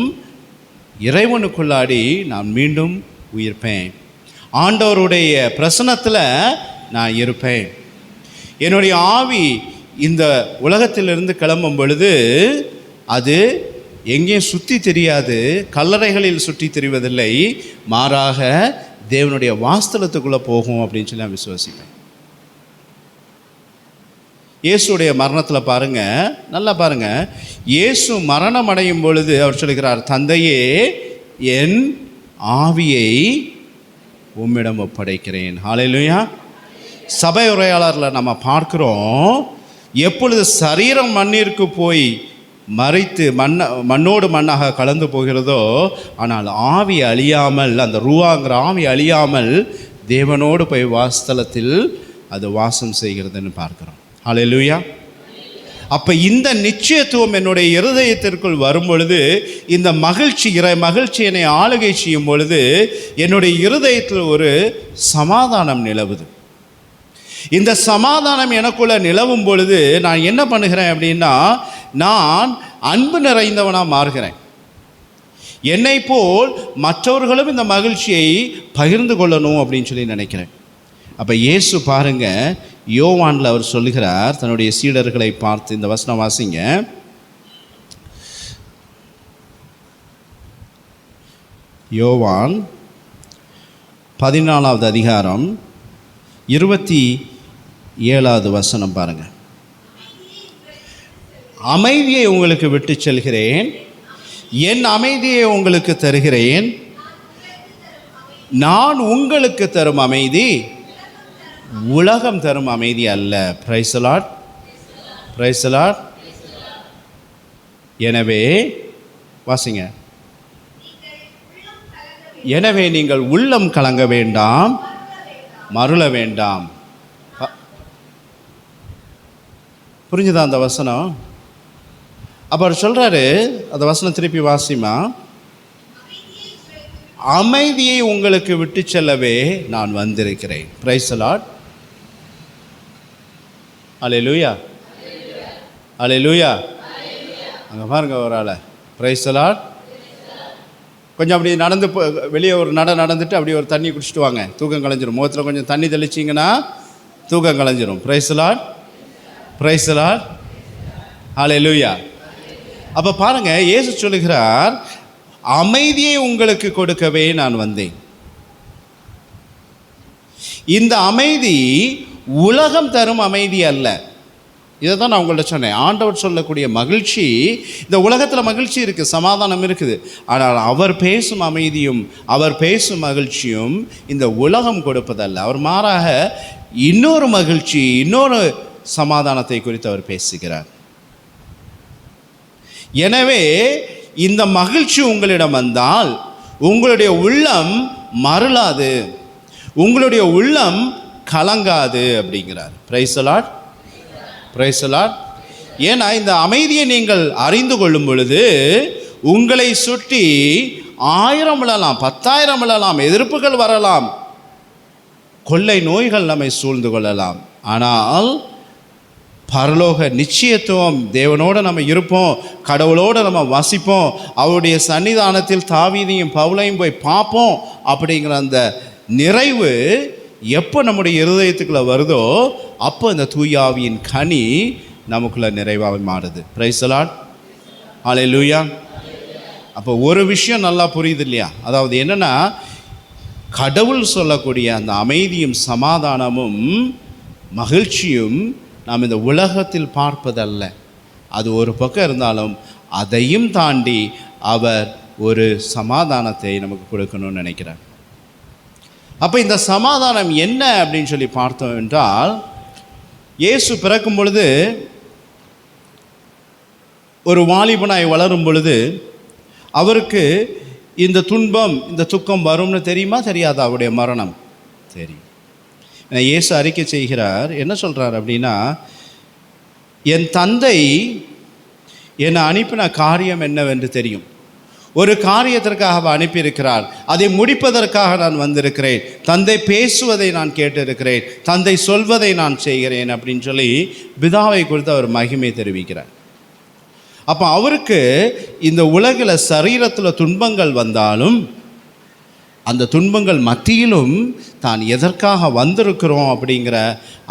இறைவனுக்குள்ளாடி நான் மீண்டும் உயிர்ப்பேன், ஆண்டவருடைய பிரசன்னத்தில் நான் இருப்பேன். என்னுடைய ஆவி இந்த உலகத்திலிருந்து கிளம்பும் பொழுது அது எங்கேயும் சுற்றி தெரியாது, கல்லறைகளில் சுற்றி தெரிவதில்லை, மாறாக தேவனுடைய வாஸ்தலத்துக்குள்ளே போகும் அப்படின்னு சொல்லி நான் விசுவாசிப்பேன். இயேசுடைய மரணத்தில் பாருங்கள், நல்லா பாருங்கள், இயேசு மரணம் அடையும் பொழுது அவர் சொல்லுகிறார், தந்தையே என் ஆவியை உம்மிடம் ஒப்படைக்கிறேன். ஹல்லேலூயா. சபை உரையாளரில் நம்ம பார்க்குறோம், எப்பொழுது சரீரம் மண்ணிற்கு போய் மறைத்து மண்ணோடு மண்ணாக கலந்து போகிறதோ, ஆனால் ஆவி அழியாமல், அந்த ரூவாங்கிற ஆவி அழியாமல் தேவனோடு போய் வாஸ்தலத்தில் அது வாசம் செய்கிறதுன்னு பார்க்குறோம். ஹல்லேலூயா. அப்போ இந்த நிச்சயத்துவம் என்னுடைய இருதயத்திற்குள் வரும் பொழுது, இந்த மகிழ்ச்சி என்னை ஆளுகை செய்யும் பொழுது என்னுடைய இருதயத்தில் ஒரு சமாதானம் நிலவுது. இந்த சமாதானம் எனக்குள்ள நிலவும் பொழுது நான் என்ன பண்ணுகிறேன் அப்படின்னா, நான் அன்பு நிறைந்தவனாக மாறுகிறேன். என்னை போல் மற்றவர்களும் இந்த மகிழ்ச்சியை பகிர்ந்து கொள்ளணும் அப்படின்னு சொல்லி நினைக்கிறேன். அப்போ இயேசு பாருங்க, யோவானில் அவர் சொல்லுகிறார் தன்னுடைய சீடர்களை பார்த்து, இந்த வசனம் வாசிங்க. யோவான் 14வது அதிகாரம் 27வது வசனம் பாருங்க. அமைதியை உங்களுக்கு விட்டு செல்கிறேன், என் அமைதியை உங்களுக்கு தருகிறேன், நான் உங்களுக்கு தரும் அமைதி உலகம் தரும் அமைதி அல்ல. Price the Lord, praise the Lord. எனவே வாசிங்க, எனவே நீங்கள் உள்ளம் கலங்க வேண்டாம், மருள வேண்டாம். புரிஞ்சுதா அந்த வசனம்? அப்போ அவர் சொல்கிறாரு, அந்த வசனம் திருப்பி வாசிமா, அமைதியை உங்களுக்கு விட்டு செல்லவே நான் வந்திருக்கிறேன். Praise the Lord. Alleluia, alleluia. அங்கே பாருங்க ஒரு ஆளை. Praise the Lord. கொஞ்சம் அப்படி நடந்து வெளியே ஒரு நடந்துட்டு அப்படி ஒரு தண்ணி குடிச்சிட்டு வாங்க, தூக்கம் கலைஞ்சிரும். முகத்தில் கொஞ்சம் தண்ணி தெளிச்சிங்கன்னா தூக்கம் கலைஞ்சிரும். Praise the Lord, praise the Lord. Alleluia. அப்போ பாருங்க, இயேசு சொல்லுகிறார், அமைதியை உங்களுக்கு கொடுக்கவே நான் வந்தேன். இந்த அமைதி உலகம் தரும் அமைதி அல்ல. இதை தான் நான் உங்கள்ட்ட சொன்னேன். ஆண்டவர் சொல்லக்கூடிய மகிழ்ச்சி, இந்த உலகத்தில் மகிழ்ச்சி இருக்குது, சமாதானம் இருக்குது, ஆனால் அவர் பேசும் அமைதியும் அவர் பேசும் மகிழ்ச்சியும் இந்த உலகம் கொடுப்பதல்ல. அவர் மாறாக இன்னொரு மகிழ்ச்சி, இன்னொரு சமாதானத்தை குறித்து அவர் பேசுகிறார். எனவே இந்த மகிழ்ச்சி உங்களிடம் வந்தால் உங்களுடைய உள்ளம் மருளாது, உங்களுடைய உள்ளம் கலங்காது அப்படிங்கிறார். Price the Lord, praise the Lord. ஏன்னா இந்த அமைதியை நீங்கள் அறிந்து கொள்ளும் பொழுது உங்களை சுற்றி 1000 விழலாம், 10,000 விழலாம், எதிர்ப்புகள் வரலாம், கொள்ளை நோய்கள் நம்மை சூழ்ந்து கொள்ளலாம். ஆனால் பரலோக நிச்சயத்துவம், தேவனோடு நம்ம இருப்போம், கடவுளோடு நம்ம வசிப்போம், அவருடைய சன்னிதானத்தில் தாவீதையும் பவுலையும் போய் பார்ப்போம் அப்படிங்கிற அந்த நிறைவு எப்போ நம்முடைய இருதயத்துக்குள்ளே வருதோ அப்போ இந்த தூயாவியின் கனி நமக்குள்ளே நிறைவாக மாறுது. Praise the Lord, hallelujah. அப்போ ஒரு விஷயம் நல்லா புரியுது இல்லையா? அதாவது என்னென்னா, கடவுள் சொல்லக்கூடிய அந்த அமைதியும் சமாதானமும் மகிழ்ச்சியும் நாம் இந்த உலகத்தில் பார்ப்பதல்ல. அது ஒரு பக்கம் இருந்தாலும் அதையும் தாண்டி அவர் ஒரு சமாதானத்தை நமக்கு கொடுக்கணும்னு நினைக்கிறார். அப்போ இந்த சமாதானம் என்ன அப்படின்னு சொல்லி பார்த்தோம் என்றால், இயேசு பிறக்கும் பொழுது, ஒரு வாலிபனாய் வளரும் பொழுது அவருக்கு இந்த துன்பம், இந்த துக்கம் வரும்னு தெரியுமா தெரியாதா? அவருடைய மரணம் தெரியும். இயேசு அறிக்கை செய்கிறார். என்ன சொல்கிறார் அப்படின்னா, என் தந்தை என்னை அனுப்பின காரியம் என்னவென்று தெரியும். ஒரு காரியத்திற்காக அனுப்பியிருக்கிறார், அதை முடிப்பதற்காக நான் வந்திருக்கிறேன். தந்தை பேசுவதை நான் கேட்டிருக்கிறேன், தந்தை சொல்வதை நான் செய்கிறேன் அப்படின்னு சொல்லி பிதாவை குறித்து அவர் மகிமை தெரிவிக்கிறார். அப்போ அவருக்கு இந்த உலகில் சரீரத்தில் துன்பங்கள் வந்தாலும் அந்த துன்பங்கள் மத்தியிலும் தான் எதற்காக வந்திருக்கிறோம் அப்படிங்கிற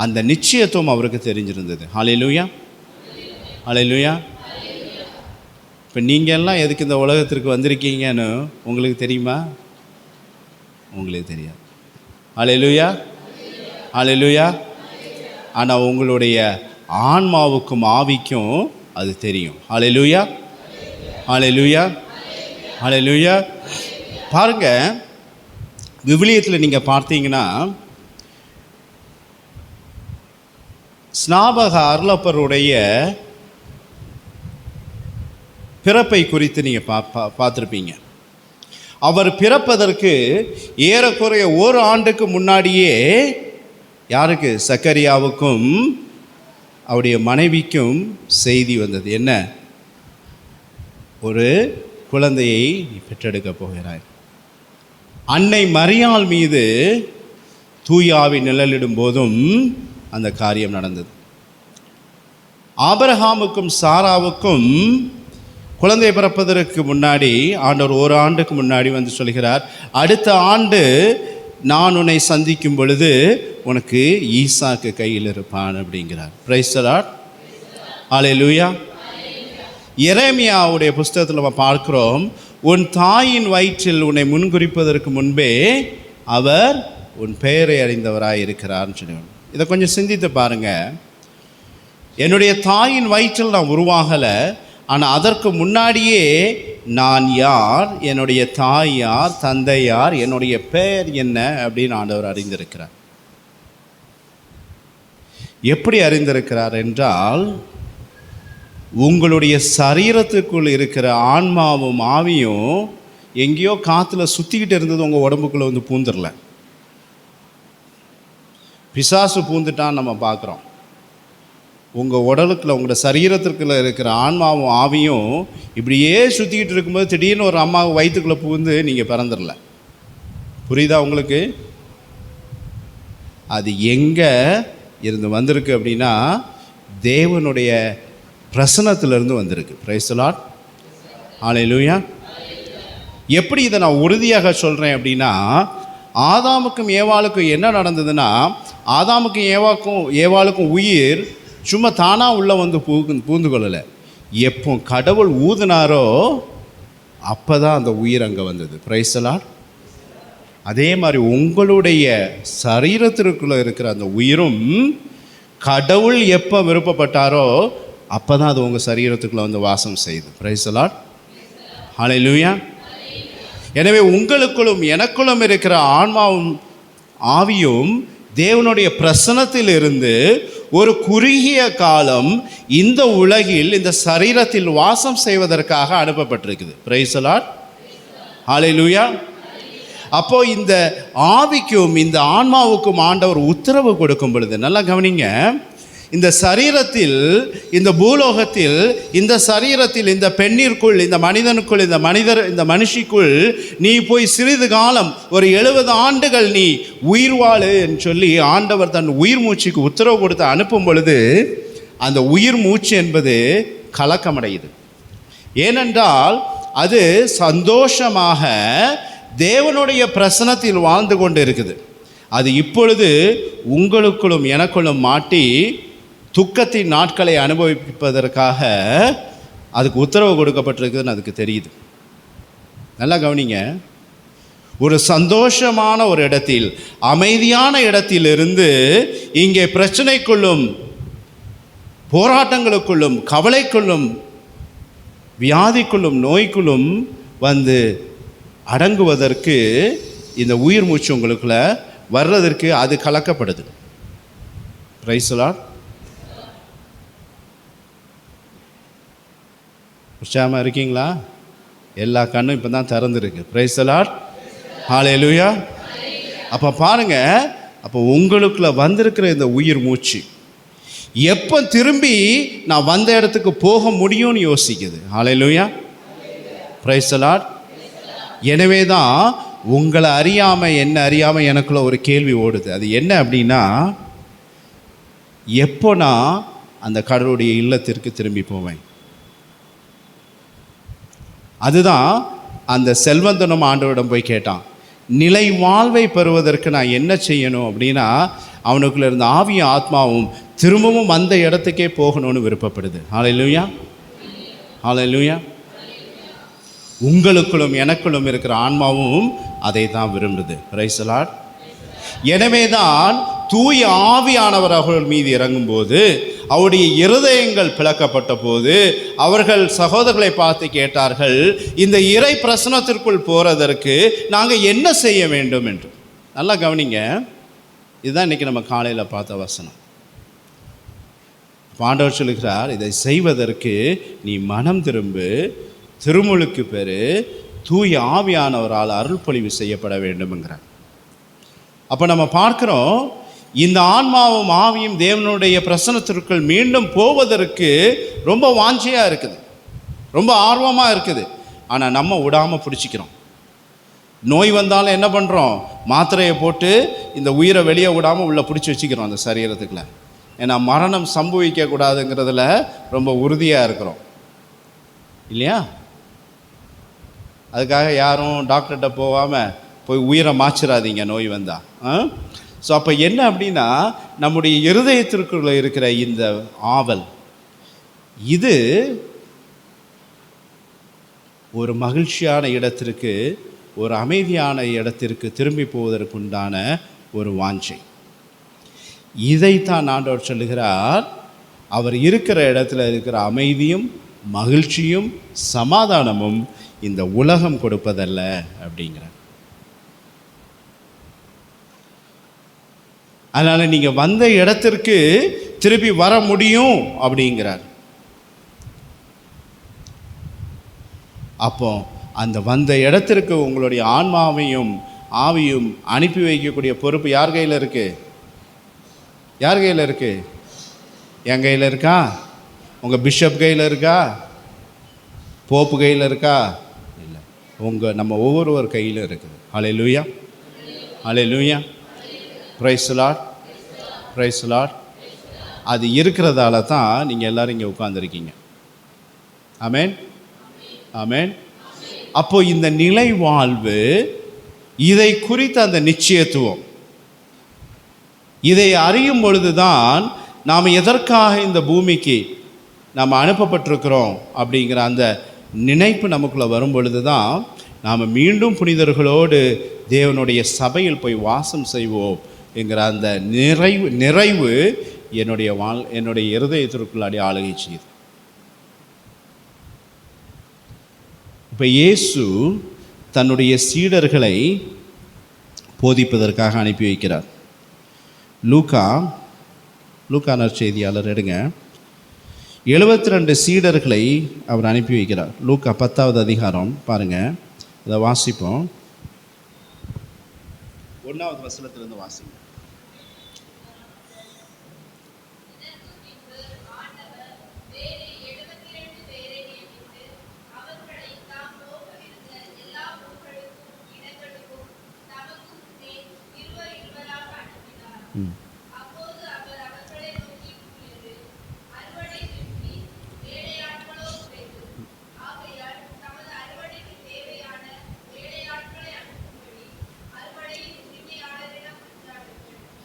அந்த நிச்சயத்துவம் அவருக்கு தெரிஞ்சிருந்தது. ஹல்லேலூயா, ஹல்லேலூயா. இப்போ நீங்கள் எல்லாம் எதுக்கு இந்த உலகத்திற்கு வந்திருக்கீங்கன்னு உங்களுக்கு தெரியுமா? உங்களுக்கு தெரியாது. ஹல்லேலூயா, ஹல்லேலூயா. ஆனால் உங்களுடைய ஆன்மாவுக்கும் ஆவிக்கும் அது தெரியும். ஹல்லேலூயா, ஹல்லேலூயா, ஹல்லேலூயா. பாருங்க, விவிலியத்தில் நீங்கள் பார்த்தீங்கன்னா ஸ்நாபக அருளப்பருடைய பிறப்பை குறித்து நீங்கள் பார்த்துருப்பீங்க. அவர் பிறப்பதற்கு ஏறக்குறைய ஒரு ஆண்டுக்கு முன்னாடியே யாருக்கு? சக்கரியாவுக்கும் அவருடைய மனைவிக்கும் செய்தி வந்தது. என்ன? ஒரு குழந்தையை பெற்றெடுக்க போகிறாய். அன்னை மரியாள் மீது தூயாவி நிழலிடும் போதும் அந்த காரியம் நடந்தது. ஆபிரகாமுக்கும் சாராவுக்கும் குழந்தை பிறப்பதற்கு முன்னாடி ஆண்டவர் ஒரு ஆண்டுக்கு முன்னாடி வந்து சொல்கிறார், அடுத்த ஆண்டு நான் உன்னை சந்திக்கும் பொழுது உனக்கு ஈசாக்கு கையில் இருப்பான் அப்படிங்கிறார். பிரைஸ் தி லார்ட், ஹல்லேலூயா. எரேமியாவுடைய புஸ்தகத்தில் நம்ம பார்க்கிறோம், உன் தாயின் வயிற்றில் உன்னை முன்குறிப்பதற்கு முன்பே அவர் உன் பெயரை அறிந்தவராய் இருக்கிறார்னு சொல்லுவாங்க. இதை கொஞ்சம் சிந்தித்து பாருங்கள். என்னுடைய தாயின் வயிற்றில் நான் உருவாகலை, ஆனால் அதற்கு முன்னாடியே நான் யார், என்னுடைய தாய் யார், தந்தை யார், என்னுடைய பெயர் என்ன அப்படின்னு ஆண்டவர் அறிந்திருக்கிறார். எப்படி அறிந்திருக்கிறார் என்றால், உங்களுடைய சரீரத்துக்குள் இருக்கிற ஆன்மாவும் ஆவியும் எங்கேயோ காற்றுல சுற்றிக்கிட்டு இருந்தது உங்கள் உடம்புக்குள்ளே வந்து பூந்துடல. பிசாசு பூந்துட்டான்னு நம்ம பார்க்குறோம். உங்கள் உடலுக்குள்ள, உங்களோட சரீரத்திற்குள்ளே இருக்கிற ஆன்மாவும் ஆவியும் இப்படியே சுற்றிக்கிட்டு இருக்கும்போது திடீர்னு ஒரு அம்மாவை வயிற்றுக்குள்ளே பூந்து நீங்கள் பிறந்துடல. புரியுதா உங்களுக்கு? அது எங்கே இருந்து வந்திருக்கு அப்படின்னா தேவனுடைய பிரசன்னத்திலிருந்து வந்திருக்கு. பிரைஸ் தி லார்ட், ஹல்லேலூயா. எப்படி இதை நான் உறுதியாக சொல்கிறேன் அப்படின்னா, ஆதாமுக்கும் ஏவாளுக்கும் என்ன நடந்ததுன்னா, ஆதாமுக்கும் ஏவாளுக்கும் உயிர் சும்மா தானாக உள்ளே வந்து பூந்து கொள்ளலை. எப்போ கடவுள் ஊதுனாரோ அப்போ தான் அந்த உயிர் அங்கே வந்தது. Price the Lord. அதே மாதிரி உங்களுடைய சரீரத்திற்குள்ளே இருக்கிற அந்த உயிரும் கடவுள் எப்போ விருப்பப்பட்டாரோ அப்போ தான் அது உங்கள் சரீரத்துக்குள்ளே வந்து வாசம் செய்யுது. பிரைஸ் தி லார்ட், ஹல்லேலூயா. எனவே உங்களுக்குள்ளும் எனக்குள்ளும் இருக்கிற ஆன்மாவும் ஆவியும் தேவனுடைய பிரசன்னத்தில் இருந்து ஒரு குறுகிய காலம் இந்த உலகில் இந்த சரீரத்தில் வாசம் செய்வதற்காக அனுப்பப்பட்டிருக்குது. Price the Lord, hallelujah. அப்போ இந்த ஆவிக்கும் இந்த ஆன்மாவுக்கும் ஆண்டவர் உத்தரவு கொடுக்கும் பொழுது, நல்லா கவனிங்க, இந்த சரீரத்தில், இந்த பூலோகத்தில், இந்த சரீரத்தில், இந்த பெண்ணிற்குள், இந்த மனிதனுக்குள், இந்த மனுஷிக்குள் நீ போய் சிறிது காலம், ஒரு 70 ஆண்டுகள் நீ உயிர் வாழு என்று சொல்லி ஆண்டவர் தன் உயிர் மூச்சுக்கு உத்தரவு கொடுத்து அனுப்பும் பொழுது அந்த உயிர் மூச்சு என்பது கலக்கமடையுது. ஏனென்றால் அது சந்தோஷமாக தேவனுடைய பிரசன்னத்தில் வாழ்ந்து கொண்டு இருக்குது. அது இப்பொழுது உங்களுக்குள்ளும் எனக்குள்ளும் மாட்டி துக்கத்தின் நாட்களை அனுபவிப்பதற்காக அதுக்கு உத்தரவு கொடுக்கப்பட்டிருக்குதுன்னு அதுக்கு தெரியுது. நல்லா கவனிங்க. ஒரு சந்தோஷமான ஒரு இடத்தில், அமைதியான இடத்திலிருந்து இங்கே பிரச்சனைக்குள்ளும் போராட்டங்களுக்குள்ளும் கவலைக்குள்ளும் வியாதிக்குள்ளும் நோய்க்குள்ளும் வந்து அடங்குவதற்கு இந்த உயிர் மூச்சு உங்களுக்குள்ள வர்றதற்கு அது கலக்கப்படுது. Price the Lord. உற்சாகமாக இருக்கீங்களா? எல்லா கண்ணும் இப்போ தான் திறந்துருக்கு. Price the Lord, hallelujah. அப்போ பாருங்க, அப்போ உங்களுக்குள்ள வந்திருக்கிற இந்த உயிர் மூச்சு எப்போ திரும்பி நான் வந்த இடத்துக்கு போக முடியும்னு யோசிக்குது. ஹல்லேலூயா, பிரைஸ் தி லார்ட். எனவே தான் உங்களை அறியாமல் என்ன அறியாமல் எனக்குள்ள ஒரு கேள்வி ஓடுது. அது என்ன அப்படின்னா, எப்போ நான் அந்த கடவுளுடைய இல்லத்திற்கு திரும்பி போவேன்? அதுதான் அந்த செல்வந்தனும் ஆண்டவரிடம் போய் கேட்டான், நிலை வாழ்வை பெறுவதற்கு நான் என்ன செய்யணும் அப்படின்னா, அவனுக்குள்ள இருந்த ஆவியும் ஆத்மாவும் திரும்பவும் அந்த இடத்துக்கே போகணும்னு விருப்பப்படுது. ஹல்லேலூயா, ஹல்லேலூயா. உங்களுக்குள்ளும் எனக்குள்ளும் இருக்கிற ஆன்மாவும் அதை தான் விரும்புது. Price the Lord. எனவே தான் தூய ஆவியானவர் அவர்கள் மீது இறங்கும்போது அவருடைய இருதயங்கள் பிளக்கப்பட்ட போது அவர்கள் சகோதரர்களை பார்த்து கேட்டார்கள், இந்த இறை பிரசனத்திற்குள் போகிறதற்கு நாங்கள் என்ன செய்ய வேண்டும் என்று. நல்லா கவனிங்க, இதுதான் இன்றைக்கி நம்ம காலையில் பார்த்த வசனம். ஆண்டவர் சொல்லுகிறார், இதை செய்வதற்கு நீ மனம் திரும்பு, திருமுழுக்கு பெறு, தூய ஆவியானவரால் அருள்பொழிவு செய்யப்பட வேண்டும்ங்கிறார். அப்போ நம்ம பார்க்குறோம், இந்த ஆன்மாவும் ஆவியும் தேவனுடைய பிரசனத்திற்குள் மீண்டும் போவதற்கு ரொம்ப வாஞ்சையாக இருக்குது, ரொம்ப ஆர்வமாக இருக்குது. ஆனால் நம்ம விடாமல் பிடிச்சிக்கிறோம். நோய் வந்தாலும் என்ன பண்ணுறோம், மாத்திரையை போட்டு இந்த உயிரை வெளியே விடாமல் உள்ளே பிடிச்சி வச்சுக்கிறோம் அந்த சரீரத்துக்குள்ள. ஏன்னா மரணம் சம்பவிக்கக்கூடாதுங்கிறதுல ரொம்ப உறுதியாக இருக்கிறோம் இல்லையா? அதுக்காக யாரும் டாக்டர்கிட்ட போகாமல் போய் உயிரை மாச்சிடாதீங்க நோய் வந்தால். ஸோ அப்போ என்ன அப்படின்னா, நம்முடைய இருதயத்திற்குள்ள இருக்கிற இந்த ஆவல், இது ஒரு மகிழ்ச்சியான இடத்திற்கு, ஒரு அமைதியான இடத்திற்கு திரும்பி போவதற்குண்டான ஒரு வாஞ்சை. இதைத்தான் ஆண்டவர் சொல்லுகிறார், அவர் இருக்கிற இடத்துல இருக்கிற அமைதியும் மகிழ்ச்சியும் சமாதானமும் இந்த உலகம் கொடுப்பதல்ல அப்படிங்கிறார். அதனால் நீங்கள் வந்த இடத்திற்கு திருப்பி வர முடியும் அப்படிங்கிறார். அப்போ அந்த வந்த இடத்திற்கு உங்களுடைய ஆன்மாவையும் ஆவியும் அனுப்பி வைக்கக்கூடிய பொறுப்பு யார் கையில் இருக்கு? யார் கையில் இருக்கு? என் கையில் இருக்கா? உங்கள் பிஷப் கையில் இருக்கா? போப்பு கையில் இருக்கா? இல்லை, நம்ம ஒவ்வொருவர் கையில் இருக்குது. Hallelujah, hallelujah, praise the Lord, praise the Lord. அது இருக்கிறதால தான் நீங்கள் எல்லோரும் இங்கே உட்கார்ந்துருக்கீங்க. ஆமென், ஆமென். அப்போ இந்த நிலை வாழ்வு, இதை குறித்த அந்த நிச்சயத்துவம், இதை அறியும் பொழுதுதான் நாம் எதற்காக இந்த பூமிக்கு நாம் அனுப்பப்பட்டிருக்கிறோம் அப்படிங்கிற அந்த நினைப்பு நமக்குள்ளே வரும் பொழுது தான் நாம் மீண்டும் புனிதர்களோடு தேவனுடைய சபையில் போய் வாசம் செய்வோம் என்கிற அந்த நிறைவு என்னுடைய இருதயத்திற்குள்ளாடி ஆளுகை செய்யுது. இப்போ இயேசு தன்னுடைய சீடர்களை போதிப்பதற்காக அனுப்பி வைக்கிறார். லூக்கா நற்செய்தியாளர் எடுங்க, 72 சீடர்களை அவர் அனுப்பி வைக்கிறார். லூக்கா 10வது அதிகாரம் பாருங்கள், அதை வாசிப்போம். 1வது வசனத்திலிருந்து வாசிப்போம்.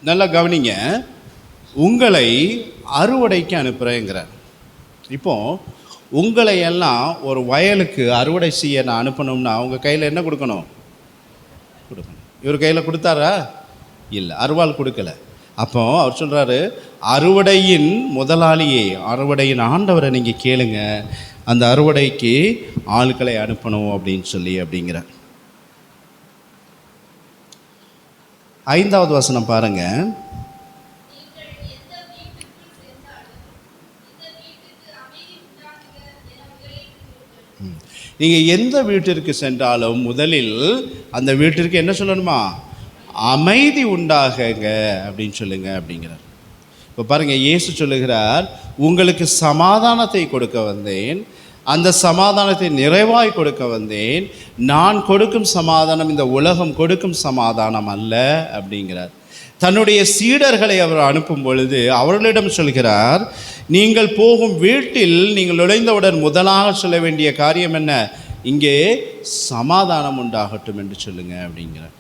நல்லா கவனிங்க, உங்களை அறுவடைக்கு அனுப்புகிறேங்கிறார். இப்போ உங்களை எல்லாம் ஒரு வயலுக்கு அறுவடை செய்ய நான் அனுப்பணும்னா உங்கள் கையில் என்ன கொடுக்கணும்? இவர் கையில் கொடுத்தாரா? இல்லை, அருவாள் கொடுக்கல. அப்போ அவர் சொல்கிறாரு, அறுவடையின் முதலாளியே, அறுவடையின் ஆண்டவரை நீங்கள் கேளுங்க, அந்த அறுவடைக்கு ஆட்களை அனுப்பணும் அப்படின்னு சொல்லி அப்படிங்கிறார். 5வது வசனம் பாருங்க. நீங்கள் எந்த வீட்டிற்கு சென்றாலும் முதலில் அந்த வீட்டிற்கு என்ன சொல்லணுமா? அமைதி உண்டாகுங்க அப்படின்னு சொல்லுங்க அப்படிங்கிறார். இப்போ பாருங்கள், இயேசு சொல்லுகிறார், உங்களுக்கு சமாதானத்தை கொடுக்க வந்தேன், அந்த சமாதானத்தை நிறைவாய் கொடுக்க வந்தேன். நான் கொடுக்கும் சமாதானம் இந்த உலகம் கொடுக்கும் சமாதானம் அல்ல அப்படிங்கிறார். தன்னுடைய சீடர்களை அவர் அனுப்பும் பொழுது அவர்களிடம் சொல்கிறார், நீங்கள் போகும் வீட்டில் நீங்கள் நுழைந்தவுடன் முதலாக சொல்ல வேண்டிய காரியம் என்ன? இங்கே சமாதானம் உண்டாகட்டும் என்று சொல்லுங்க அப்படிங்கிறார்.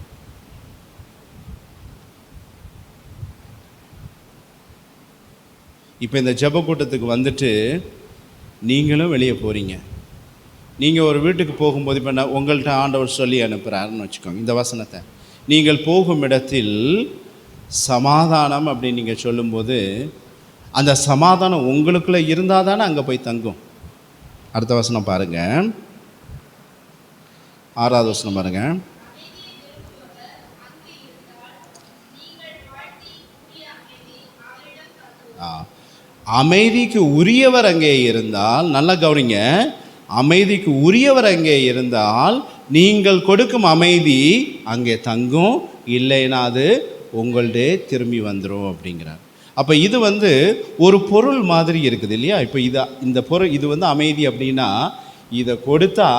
இப்போ இந்த ஜெப கூட்டத்துக்கு வந்துட்டு நீங்களும் வெளியே போகிறீங்க. நீங்கள் ஒரு வீட்டுக்கு போகும்போது இப்போ நான் உங்கள்கிட்ட ஆண்டவர் சொல்லி அனுப்புகிறாருன்னு வச்சுக்கோங்க இந்த வசனத்தை. நீங்கள் போகும் இடத்தில் சமாதானம் அப்படின்னு நீங்கள் சொல்லும்போது அந்த சமாதானம் உங்களுக்குள்ளே இருந்தால் தானே அங்கே போய் தங்கும். அடுத்த வசனம் பாருங்கள், 6வது வசனம் பாருங்கள். அமைதிக்கு உரியவர் அங்கே இருந்தால், நல்லா கவனிங்க, அமைதிக்கு உரியவர் அங்கே இருந்தால் நீங்கள் கொடுக்கும் அமைதி அங்கே தங்கும், இல்லைன்னா அது உங்கள்டே திரும்பி வந்துடும் அப்படிங்கிறார். அப்போ இது ஒரு பொருள் மாதிரி இருக்குது இல்லையா? இப்போ இந்த பொருள் இது அமைதி அப்படின்னா இதை கொடுத்தா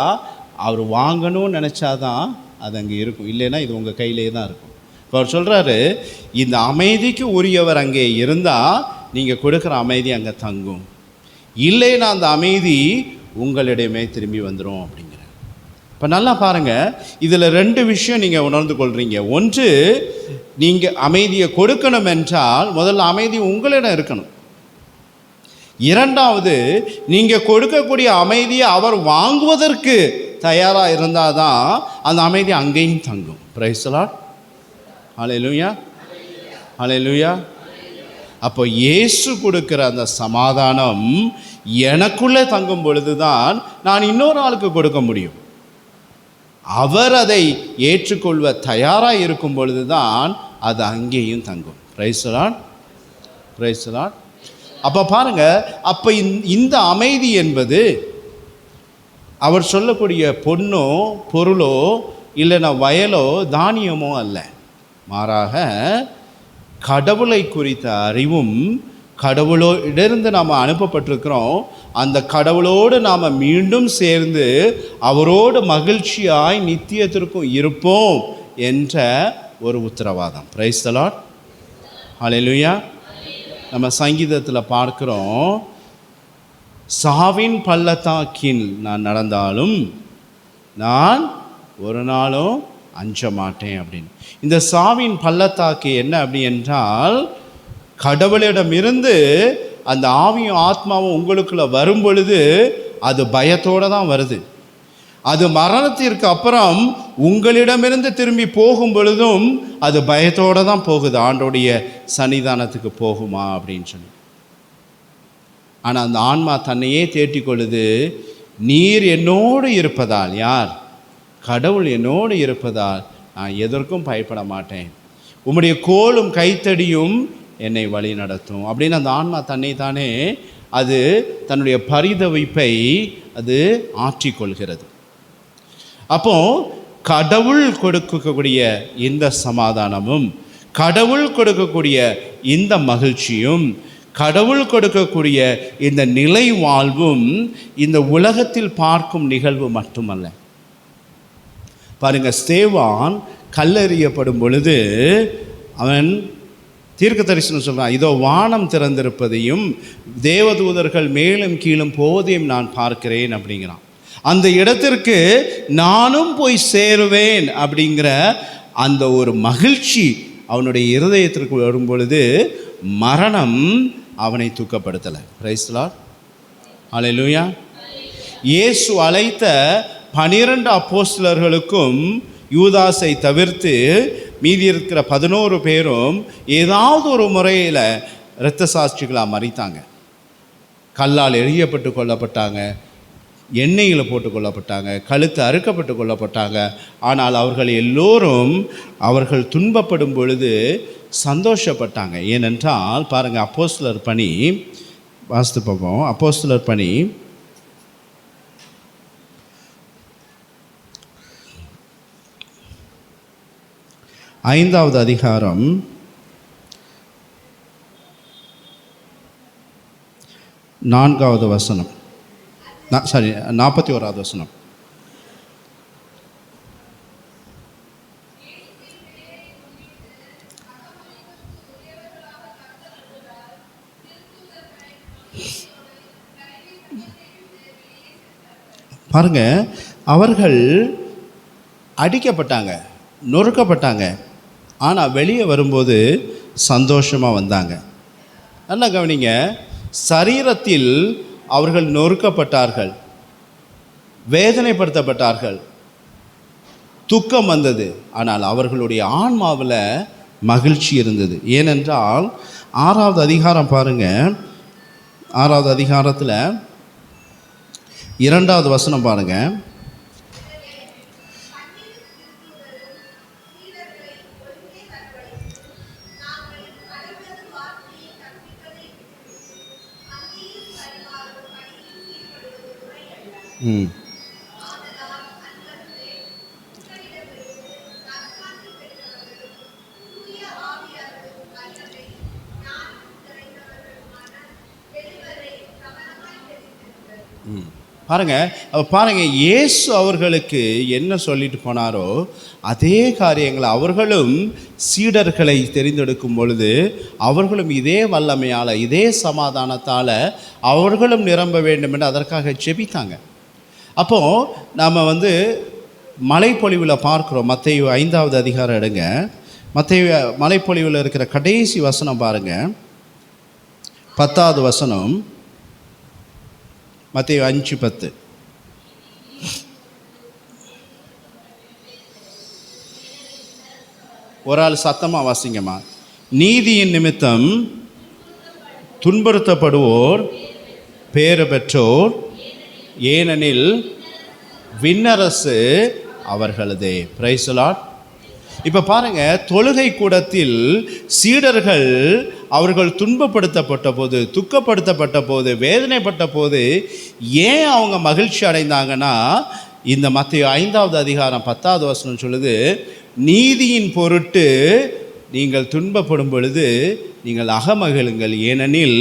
அவர் வாங்கணும்னு நினச்சாதான் அது அங்கே இருக்கும், இல்லைன்னா இது உங்கள் கையிலே தான் இருக்கும். இப்போ அவர் சொல்கிறாரு, இந்த அமைதிக்கு உரியவர் அங்கே இருந்தால் நீங்கள் கொடுக்குற அமைதி அங்கே தங்கும், இல்லைன்னா அந்த அமைதி உங்களிடமே திரும்பி வந்துடும் அப்படிங்கிற. இப்போ நல்லா பாருங்கள், இதில் 2 விஷயம் நீங்கள் உணர்ந்து கொள்கிறீங்க. ஒன்று, நீங்கள் அமைதியை கொடுக்கணும் என்றால் முதல்ல அமைதி உங்களிடம் இருக்கணும். இரண்டாவது, நீங்கள் கொடுக்கக்கூடிய அமைதியை அவர் வாங்குவதற்கு தயாராக இருந்தால் தான் அந்த அமைதி அங்கேயும் தங்கும். Praise the Lord. Hallelujah, hallelujah. அப்போ இயேசு கொடுக்குற அந்த சமாதானம் எனக்குள்ளே தங்கும் பொழுது தான் நான் இன்னொரு ஆளுக்கு கொடுக்க முடியும். அவர் அதை ஏற்றுக்கொள்வ தயாராக இருக்கும் பொழுது தான் அது அங்கேயும் தங்கும். Praise the Lord, praise the Lord. அப்போ பாருங்கள், அப்போ இந்த அமைதி என்பது அவர் சொல்லக்கூடிய பொண்ணோ பொருளோ இல்லைன்னா வயலோ தானியமோ அல்ல, மாறாக கடவுளை குறித்த அறிவும், கடவுளோடிருந்து நாம் அனுப்பப்பட்டிருக்கிறோம், அந்த கடவுளோடு நாம் மீண்டும் சேர்ந்து அவரோடு மகிழ்ச்சியாய் நித்தியத்திற்கும் இருப்போம் என்ற ஒரு உத்தரவாதம். பிரைஸ் தி லார்ட், ஹல்லேலூயா. நம்ம சங்கீதத்தில் பார்க்குறோம், சாவின் பள்ளத்தாக்கில் நான் நடந்தாலும் நான் ஒரு நாளும் அஞ்ச மாட்டேன் அப்படின்னு. இந்த சாவின் பள்ளத்தாக்கு என்ன அப்படி என்றால், கடவுளிடமிருந்து அந்த ஆவியும் ஆத்மாவும் உங்களுக்குள்ள வரும் பொழுது அது பயத்தோடு தான் வருது. அது மரணத்திற்கு அப்புறம் உங்களிடமிருந்து திரும்பி போகும் பொழுதும் அது பயத்தோடு தான் போகுது, ஆண்டோடைய சன்னிதானத்துக்கு போகுமா அப்படின்னு சொல்லி. ஆனால் அந்த ஆன்மா தன்னையே தேட்டிக்கொள்ளுது, நீர் என்னோடு இருப்பதால், யார்? கடவுள் என்னோடு இருப்பதால் நான் எதற்கும் பயப்பட மாட்டேன், உம்முடைய கோலும் கைத்தடியும் என்னை வழி நடத்தும் அப்படின்னு அந்த ஆன்மா தன்னை தானே அது தன்னுடைய பரிதவிப்பை அது ஆற்றிக்கொள்கிறது. அப்போ கடவுள் கொடுக்கக்கூடிய இந்த சமாதானமும், கடவுள் கொடுக்கக்கூடிய இந்த மகிழ்ச்சியும், கடவுள் கொடுக்கக்கூடிய இந்த நிலை வாழ்வும் இந்த உலகத்தில் பார்க்கும் நிகழ்வு மட்டுமல்ல. பாருங்க, ஸ்தேவான் கல்லெறியப்படும் பொழுது அவன் தீர்க்க தரிசனம் சொல்கிறான், இதோ வானம் திறந்திருப்பதையும் தேவதூதர்கள் மேலும் கீழும் போவதையும் நான் பார்க்கிறேன் அப்படிங்கிறான். அந்த இடத்திற்கு நானும் போய் சேருவேன் அப்படிங்கிற அந்த ஒரு மகிழ்ச்சி அவனுடைய இருதயத்திற்கு வரும் பொழுது மரணம் அவனை தூக்கப்படுத்தலை. பிரைஸ் தி லார்ட், ஹல்லேலூயா. இயேசு அழைத்த 12 அப்போஸ்தலர்களுக்கும் யூதாசை தவிர்த்து மீதி இருக்கிற 11 பேரும் ஏதாவது ஒரு முறையில் இரத்த சாட்சிகளாக மறித்தாங்க. கல்லால் எறியப்பட்டு கொல்லப்பட்டாங்க, எண்ணெயில் போட்டு கொல்லப்பட்டாங்க, கழுத்து அறுக்கப்பட்டு கொல்லப்பட்டாங்க. ஆனால் அவர்கள் எல்லோரும் அவர்கள் துன்பப்படும் பொழுது சந்தோஷப்பட்டாங்க. ஏனென்றால் பாருங்கள், அப்போஸ்தலர் பணி வாசித்து பார்ப்போம். அப்போஸ்தலர் பணி 5வது அதிகாரம் 4வது வசனம், 41வது வசனம். பாருங்க, அவர்கள் அடிக்கப்பட்டாங்க, நொறுக்கப்பட்டாங்க, ஆனால் வெளியே வரும்போது சந்தோஷமாக வந்தாங்க. நல்லா கவனிங்க, சரீரத்தில் அவர்கள் நொறுக்கப்பட்டார்கள், வேதனைப்படுத்தப்பட்டார்கள், துக்கம் வந்தது, ஆனால் அவர்களுடைய ஆன்மாவில் மகிழ்ச்சி இருந்தது. ஏனென்றால் 6வது அதிகாரம் பாருங்கள், 6வது அதிகாரத்தில் 2வது வசனம் பாருங்கள். பாருங்க, இயேசு அவர்களுக்கு என்ன சொல்லிட்டு போனாரோ அதே காரியங்களை அவர்களும் சீடர்களை தெரிந்தெடுக்கும் பொழுது அவர்களும் இதே வல்லமையால், இதே சமாதானத்தால் அவர்களும் நிரம்ப வேண்டும் என்று அதற்காக ஜெபித்தாங்க. அப்போது நாம் மலைப்பொழிவில் பார்க்குறோம். மத்தேயு 5வது அதிகாரம் எடுங்க. மத்தேயு மலைப்பொழிவில் இருக்கிற கடைசி வசனம் பாருங்கள், 10வது வசனம். மத்தேயு 5:10. ஒரு ஆள் சத்தமாக வாசிங்கம்மா. நீதியின் நிமித்தம் துன்புறுத்தப்படுவோர் பேறு பெற்றோர், ஏனெனில் விண்ணரசு அவர்களதே. Price the Lord. இப்போ பாருங்கள், தொழுகை கூடத்தில் சீடர்கள் அவர்கள் துன்பப்படுத்தப்பட்ட போது, துக்கப்படுத்தப்பட்ட போது, வேதனைப்பட்ட போது ஏன் அவங்க மகிழ்ச்சி அடைந்தாங்கன்னா, இந்த மத்தேயு 5வது அதிகாரம் 10வது வசனம் சொல்லுது, நீதியின் பொருட்டு நீங்கள் துன்பப்படும் பொழுது நீங்கள் அகமகிழுங்கள், ஏனெனில்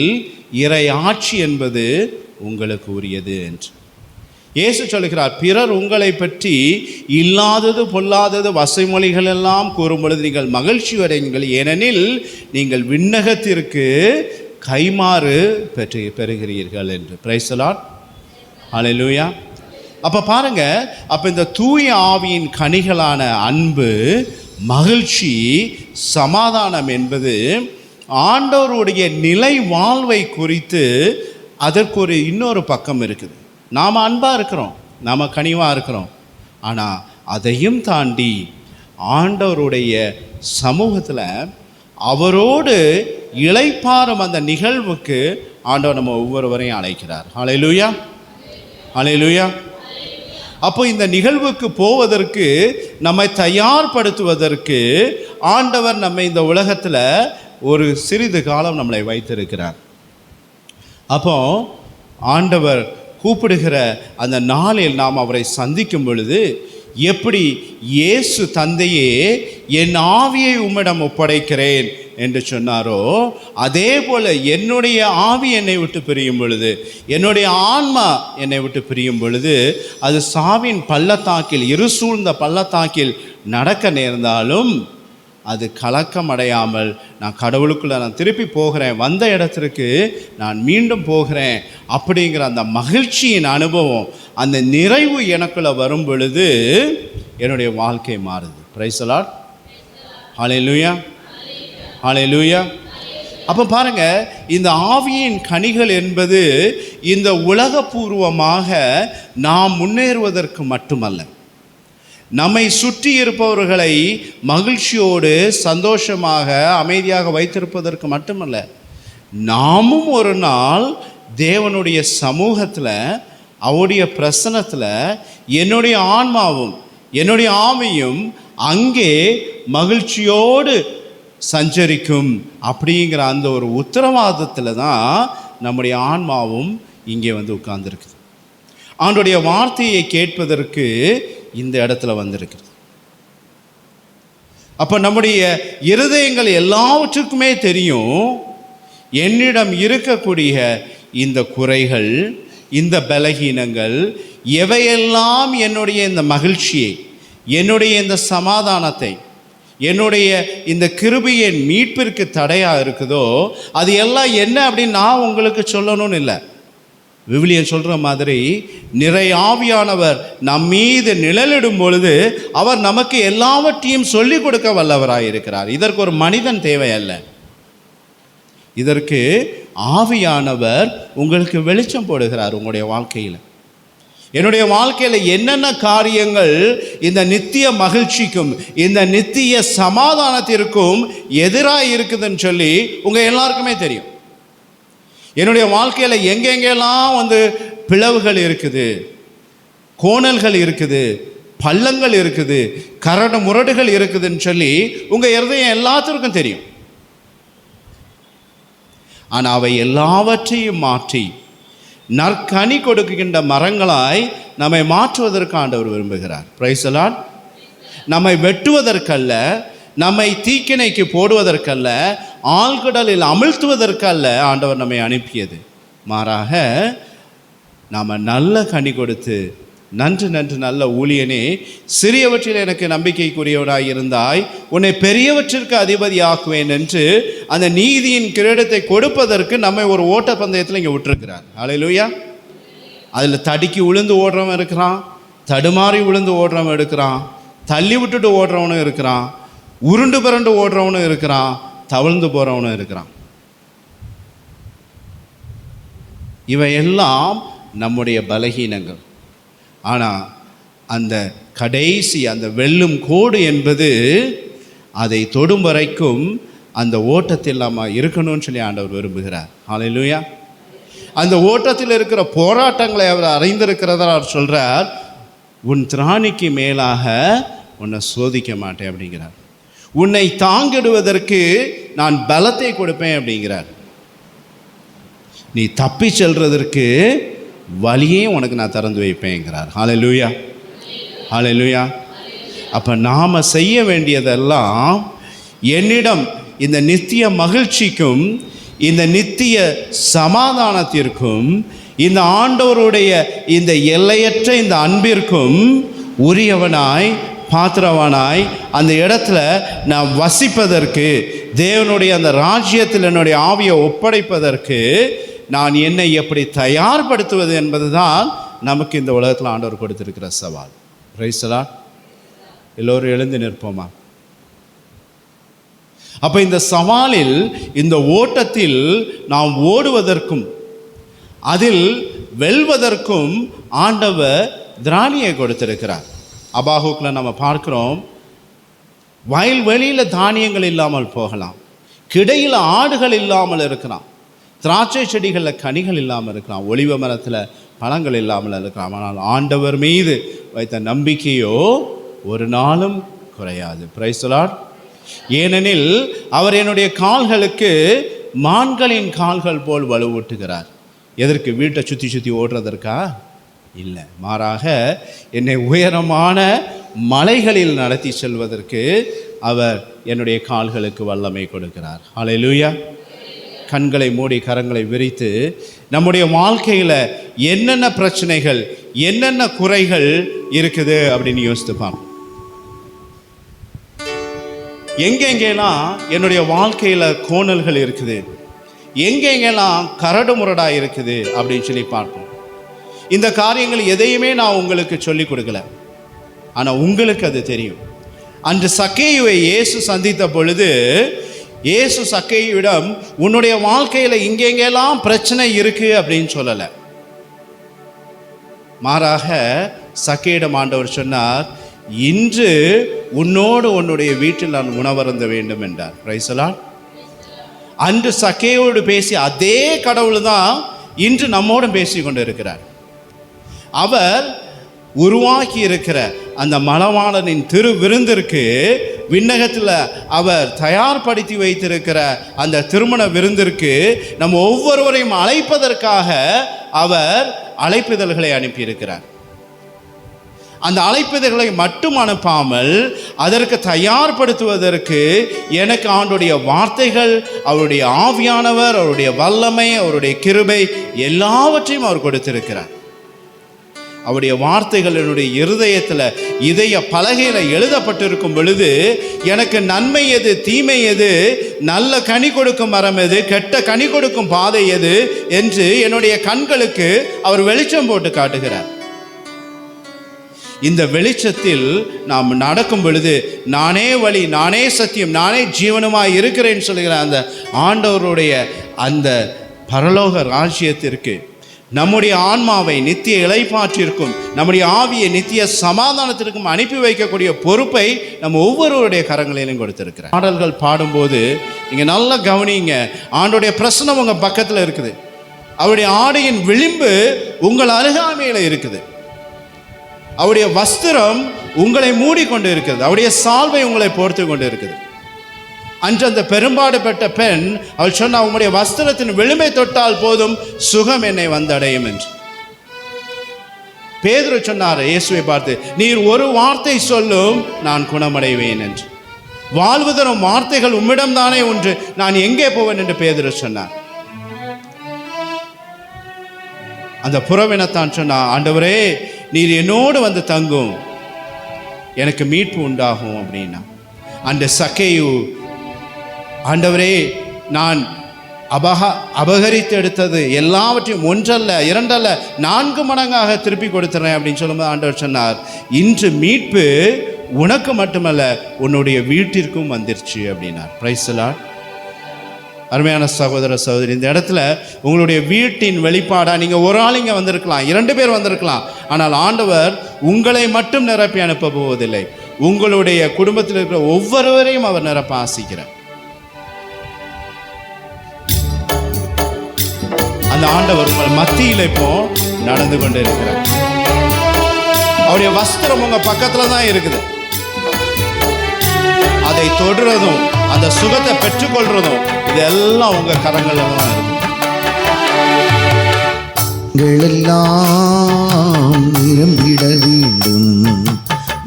இறை ஆட்சி என்பது உங்களுக்கு உரியது என்று இயேசு சொல்கிறார். பிறர் உங்களை பற்றி இல்லாதது பொல்லாதது வசைமொழிகள் எல்லாம் கூறும் பொழுது நீங்கள் மகிழ்ச்சி அடையுங்கள், ஏனெனில் நீங்கள் விண்ணகத்திற்கு கைமாறு பெறுகிறீர்கள் என்று. Praise the Lord. ஹல்லேலூயா. அப்போ பாருங்க, அப்போ இந்த தூய ஆவியின் கனிகளான அன்பு, மகிழ்ச்சி, சமாதானம் என்பது ஆண்டவருடைய நிலை வாழ்வை குறித்து அதற்கு ஒரு இன்னொரு பக்கம் இருக்குது. நாம் அன்பாக இருக்கிறோம், நாம் கனிவாக இருக்கிறோம், ஆனால் அதையும் தாண்டி ஆண்டவருடைய சமூகத்தில் அவரோடு இளைப்பாறும் அந்த நிகழ்வுக்கு ஆண்டவர் நம்ம ஒவ்வொருவரையும் அழைக்கிறார். ஹல்லேலூயா, ஹல்லேலூயா. அப்போ இந்த நிகழ்வுக்கு போவதற்கு நம்மை தயார்படுத்துவதற்கு ஆண்டவர் நம்மை இந்த உலகத்தில் ஒரு சிறிது காலம் நம்மளை வைத்திருக்கிறார். அப்போ ஆண்டவர் கூப்பிடுகிற அந்த நாளில் நாம் அவரை சந்திக்கும் பொழுது எப்படி இயேசு தந்தையே என் ஆவியை உம்மிடம் ஒப்படைக்கிறேன் என்று சொன்னாரோ, அதே போல் என்னுடைய ஆவி என்னை விட்டு பிரியும் பொழுது, என்னுடைய ஆன்மா என்னை விட்டு பிரியும் பொழுது, அது சாவின் பள்ளத்தாக்கில், இருசூழ்ந்த பள்ளத்தாக்கில் நடக்க நேர்ந்தாலும் அது கலக்கம் அடையாமல் நான் கடவுளுக்குள்ளே நான் திருப்பி போகிறேன், வந்த இடத்திற்கு நான் மீண்டும் போகிறேன் அப்படிங்கிற அந்த மகிழ்ச்சியின் அனுபவம், அந்த நிறைவு எனக்குள்ளே வரும் பொழுது என்னுடைய வாழ்க்கை மாறுது. Praise the Lord. Hallelujah, hallelujah. அப்போ பாருங்கள், இந்த ஆவியின் கனிகள் என்பது இந்த உலகபூர்வமாக நாம் முன்னேறுவதற்கு மட்டுமல்ல, நம்மை சுற்றி இருப்பவர்களை மகிழ்ச்சியோடு சந்தோஷமாக அமைதியாக வைத்திருப்பதற்கு மட்டுமல்ல, நாமும் ஒரு நாள் தேவனுடைய சமூகத்தில், அவருடைய பிரசன்னத்தில் என்னுடைய ஆன்மாவும் என்னுடைய ஆவியும் அங்கே மகிழ்ச்சியோடு சஞ்சரிக்கும் அப்படிங்கிற அந்த ஒரு உத்தரவாதத்தில் தான் நம்முடைய ஆன்மாவும் இங்கே உட்கார்ந்துருக்குது. ஆண்டவருடைய வார்த்தையை கேட்பதற்கு இந்த இடத்துல வந்திருக்கிறது. அப்போ நம்முடைய இருதயங்கள் எல்லாவற்றுக்குமே தெரியும், என்னிடம் இருக்கக்கூடிய இந்த குறைகள், இந்த பலகீனங்கள் எவையெல்லாம் என்னுடைய இந்த மகிழ்ச்சியை, என்னுடைய இந்த சமாதானத்தை, என்னுடைய இந்த கிருபையின் மீட்பிற்கு தடையாக இருக்குதோ அது எல்லாம் என்ன அப்படின்னு நான் உங்களுக்கு சொல்லணும்னு இல்லை. விவிலியம் சொல்கிற மாதிரி நிறை ஆவியானவர் நம் மீது நிழலிடும் பொழுது அவர் நமக்கு எல்லாவற்றையும் சொல்லிக் கொடுக்க வல்லவராயிருக்கிறார். இதற்கு ஒரு மனிதன் தேவையல்ல, இதற்கு ஆவியானவர் உங்களுக்கு வெளிச்சம் போடுகிறார். உங்களுடைய வாழ்க்கையில், என்னுடைய வாழ்க்கையில் என்னென்ன காரியங்கள் இந்த நித்திய மகிழ்ச்சிக்கும் இந்த நித்திய சமாதானத்திற்கும் எதிராக இருக்குதுன்னு சொல்லி உங்கள் எல்லாருக்குமே தெரியும். என்னுடைய வாழ்க்கையில் எங்கெங்கெல்லாம் பிளவுகள் இருக்குது, கோணல்கள் இருக்குது, பள்ளங்கள் இருக்குது, கரடு முரடுகள் இருக்குதுன்னு சொல்லி உங்கள் இருதயம் எல்லாத்திற்கும் தெரியும். ஆனால் அவை எல்லாவற்றையும் மாற்றி நற்கனி கொடுக்கின்ற மரங்களாய் நம்மை மாற்றுவதற்கு ஆண்டவர் விரும்புகிறார். Price the Lord. நம்மை வெட்டுவதற்கல்ல, நம்மை தீக்கிணைக்கு போடுவதற்கல்ல, ஆழ்கடலில் அமிழ்த்துவதற்கல்ல ஆண்டவர் நம்மை அனுப்பியது. மாறாக நாம் நல்ல கனி கொடுத்து, நன்று நன்று நல்ல ஊழியனே, சிறியவற்றில் எனக்கு நம்பிக்கைக்குரியவனாய் இருந்தாய், உன்னை பெரியவற்றிற்கு அதிபதி ஆக்குவேன் என்று அந்த நீதியின் கிரீடத்தை கொடுப்பதற்கு நம்மை ஒரு ஓட்டப்பந்தயத்தில் இங்கே விட்டுருக்கிறார். ஹல்லேலூயா. அதில் தடுக்கி விழுந்து ஓடுறவன் இருக்கிறான், தடுமாறி விழுந்து ஓடுறவன் இருக்கிறான், தள்ளி விட்டுட்டு ஓடுறவனும் இருக்கிறான், உருண்டு புரண்டு ஓடுறவனும் இருக்கிறான், தவழ்ந்து போகிறவனும் இருக்கிறான். இவையெல்லாம் நம்முடைய பலகீனங்கள். ஆனால் அந்த கடைசி அந்த வெல்லும் கோடு என்பது அதை தொடும் வரைக்கும் அந்த ஓட்டத்தில் நம்ம இருக்கணும்னு சொல்லி ஆண்டவர் விரும்புகிறார். ஹல்லேலூயா. அந்த ஓட்டத்தில் இருக்கிற போராட்டங்களை அவர் அறிந்திருக்கிறதா அவர் சொல்கிறார், உன் திராணிக்கு மேலாக உன்னை சோதிக்க மாட்டேன் அப்படிங்கிறார். உன்னை தாங்கிடுவதற்கு நான் பலத்தை கொடுப்பேன் அப்படிங்கிறார். நீ தப்பி செல்றதற்கு வழியே உனக்கு நான் திறந்து வைப்பேங்கிறார். ஹல்லேலூயா, ஹல்லேலூயா. அப்போ நாம் செய்ய வேண்டியதெல்லாம் என்னிடம் இந்த நித்திய மகிழ்ச்சிக்கும் இந்த நித்திய சமாதானத்திற்கும் இந்த ஆண்டவருடைய இந்த எல்லையற்ற இந்த அன்பிற்கும் உரியவனாய் பாத்திரவானாய் அந்த இடத்துல நான் வசிப்பதற்கு, தேவனுடைய அந்த ராஜ்யத்தில் என்னுடைய ஆவியை ஒப்படைப்பதற்கு நான் என்னை எப்படி தயார்படுத்துவது என்பது தான் நமக்கு இந்த உலகத்தில் ஆண்டவர் கொடுத்திருக்கிற சவால். Price the Lord. எல்லோரும் எழுந்து நிற்போமா? அப்போ இந்த சவாலில், இந்த ஓட்டத்தில் நாம் ஓடுவதற்கும் அதில் வெல்வதற்கும் ஆண்டவர் திராணியை கொடுத்திருக்கிறார். அபாகுக்கில் நம்ம பார்க்கிறோம், வயல்வெளியில் தானியங்கள் இல்லாமல் போகலாம், கிடையில் ஆடுகள் இல்லாமல் இருக்கலாம், திராட்சை செடிகளில் கனிகள் இல்லாமல் இருக்கலாம், ஒலிவ மரத்தில் பழங்கள் இல்லாமல் இருக்கலாம். ஆனால் ஆண்டவர் மீது வைத்த நம்பிக்கையோ ஒரு நாளும் குறையாது. Price the Lord. ஏனெனில் அவர் என்னுடைய கால்களுக்கு மான்களின் கால்கள் போல் வலுவூட்டுகிறார். எதற்கு? வீட்டை சுற்றி சுற்றி ஓடுறதற்கா? இல்லை, மாறாக என்னை உயரமான மலைகளில் நடத்தி செல்வதற்கு அவர் என்னுடைய கால்களுக்கு வல்லமை கொடுக்கிறார். ஹல்லேலூயா. கண்களை மூடி கரங்களை விரித்து நம்முடைய வாழ்க்கையில் என்னென்ன பிரச்சனைகள், என்னென்ன குறைகள் இருக்குது அப்படின்னு யோசித்துப்பான். எங்கெங்கெல்லாம் என்னுடைய வாழ்க்கையில் கோணல்கள் இருக்குது, எங்கெங்கெல்லாம் கரடு முரடாக இருக்குது அப்படின்னு சொல்லி பார்ப்போம். இந்த காரியங்கள் எதையுமே நான் உங்களுக்கு சொல்லிக் கொடுக்கல, ஆனால் உங்களுக்கு அது தெரியும். அன்று சக்கேயுவை இயேசு சந்தித்த பொழுது இயேசு சக்கேயுவிடம் உன்னுடைய வாழ்க்கையில் இங்கெங்கெல்லாம் பிரச்சனை இருக்கு அப்படின்னு சொல்லலை. மாறாக சக்கேயிடம் ஆண்டவர் சொன்னார், இன்று உன்னோடு உன்னுடைய வீட்டில் நான் உணவருந்த வேண்டும் என்றார். Price the Lord. அன்று சக்கேயோடு பேசி அதே கடவுள் தான் இன்று நம்மோடு பேசி கொண்டு இருக்கிறார். அவர் உருவாக்கி இருக்கிற அந்த மணவாளனின் திரு விருந்திற்கு விண்ணகத்தில் அவர் தயார்படுத்தி வைத்திருக்கிற அந்த திருமண விருந்திற்கு நம்ம ஒவ்வொருவரையும் அழைப்பதற்காக அவர் அழைப்பிதழ்களை அனுப்பியிருக்கிறார். அந்த அழைப்பிதழ்களை மட்டும் அனுப்பாமல் அதற்கு தயார்படுத்துவதற்கு எனக்கு ஆண்டுடைய வார்த்தைகள், அவருடைய ஆவியானவர், அவருடைய வல்லமை, அவருடைய கிருபை எல்லாவற்றையும் அவர் கொடுத்திருக்கிறார். அவருடைய வார்த்தைகள் என்னுடைய இருதயத்தில், இதய பலகையில் எழுதப்பட்டிருக்கும் பொழுது எனக்கு நன்மை எது, தீமை எது, நல்ல கனி கொடுக்கும் மரம் எது, கெட்ட கனி கொடுக்கும் பாதை எது என்று என்னுடைய கண்களுக்கு அவர் வெளிச்சம் போட்டு காட்டுகிறார். இந்த வெளிச்சத்தில் நாம் நடக்கும் பொழுது நானே வழி, நானே சத்தியம், நானே ஜீவனுமாய் இருக்கிறேன்னு சொல்லுகிற அந்த ஆண்டவருடைய அந்த பரலோக ராஜ்யத்திற்கு நம்முடைய ஆன்மாவை நித்திய இளைப்பாற்றிற்கும் நம்முடைய ஆவியை நித்திய சமாதானத்திற்கும் அனுப்பி வைக்கக்கூடிய பொறுப்பை நம்ம ஒவ்வொருவருடைய கரங்களிலும் கொடுத்திருக்கிறார். பாடல்கள் பாடும்போது நீங்கள் நல்லா கவனிங்க, ஆண்டோடைய பிரசனம் உங்கள் பக்கத்தில் இருக்குது, அவருடைய ஆடையின் விளிம்பு உங்கள் அருகாமையில் இருக்குது, அவருடைய வஸ்திரம் உங்களை மூடிக்கொண்டு இருக்கிறது, அவருடைய சால்வை உங்களை போர்த்து கொண்டு இருக்குது. அன்று அந்த பெரும்பாடு பெற்ற பெண் அவள் சொன்ன, உங்களுடைய வஸ்திரத்தின் விளிம்பை தொட்டால் போதும், சுகம் என்னை வந்தடையும் என்று. பேதுரு சொன்னார் இயேசுவை பார்த்து, நீர் ஒரு வார்த்தை சொல்லும் நான் குணமடைவேன் என்று. வாழ்வு தரும் வார்த்தைகள் உம்மிடம் தானே ஒன்று, நான் எங்கே போவேன் என்று பேதுரு சொன்னார். அந்த புறவினத்தான் சொன்னார், ஆண்டவரே நீர் என்னோடு வந்து தங்கும், எனக்கு மீட்பு உண்டாகும் அப்படின்னா. அந்த சக்கேயு, ஆண்டவரே நான் அபகரித்து எடுத்தது எல்லாவற்றையும் ஒன்றல்ல இரண்டல்ல 4 மடங்காக திருப்பி கொடுத்துறேன் அப்படின்னு சொல்லும்போது ஆண்டவர் சொன்னார், இன்று மீட்பு உனக்கு மட்டுமல்ல உன்னுடைய வீட்டிற்கும் வந்துருச்சு அப்படின்னார். Price the Lord. அருமையான சகோதர சகோதரி, இந்த இடத்துல உங்களுடைய வீட்டின் வெளிப்பாடாக நீங்கள் ஒரு ஆள் இங்கே வந்திருக்கலாம், 2 பேர் வந்திருக்கலாம், ஆனால் ஆண்டவர் உங்களை மட்டும் நிரப்பி அனுப்ப போவதில்லை, உங்களுடைய குடும்பத்தில் இருக்கிற ஒவ்வொருவரையும் அவர் நிரப்ப ஆசிக்கிறார். அந்த ஆண்டவர் உங்கள் மத்தியில் இப்போ நடந்து கொண்டு இருக்கிறார். அவருடைய வஸ்திரம் உங்க பக்கத்துல தான் இருக்குது. அதை தொடுறதும் அந்த சுகத்தை பெற்றுக்கொள்றதும் இதெல்லாம் உங்க கரங்கள்ல தான் இருக்கு. எல்லாம் நிரம்பிட வேண்டும்,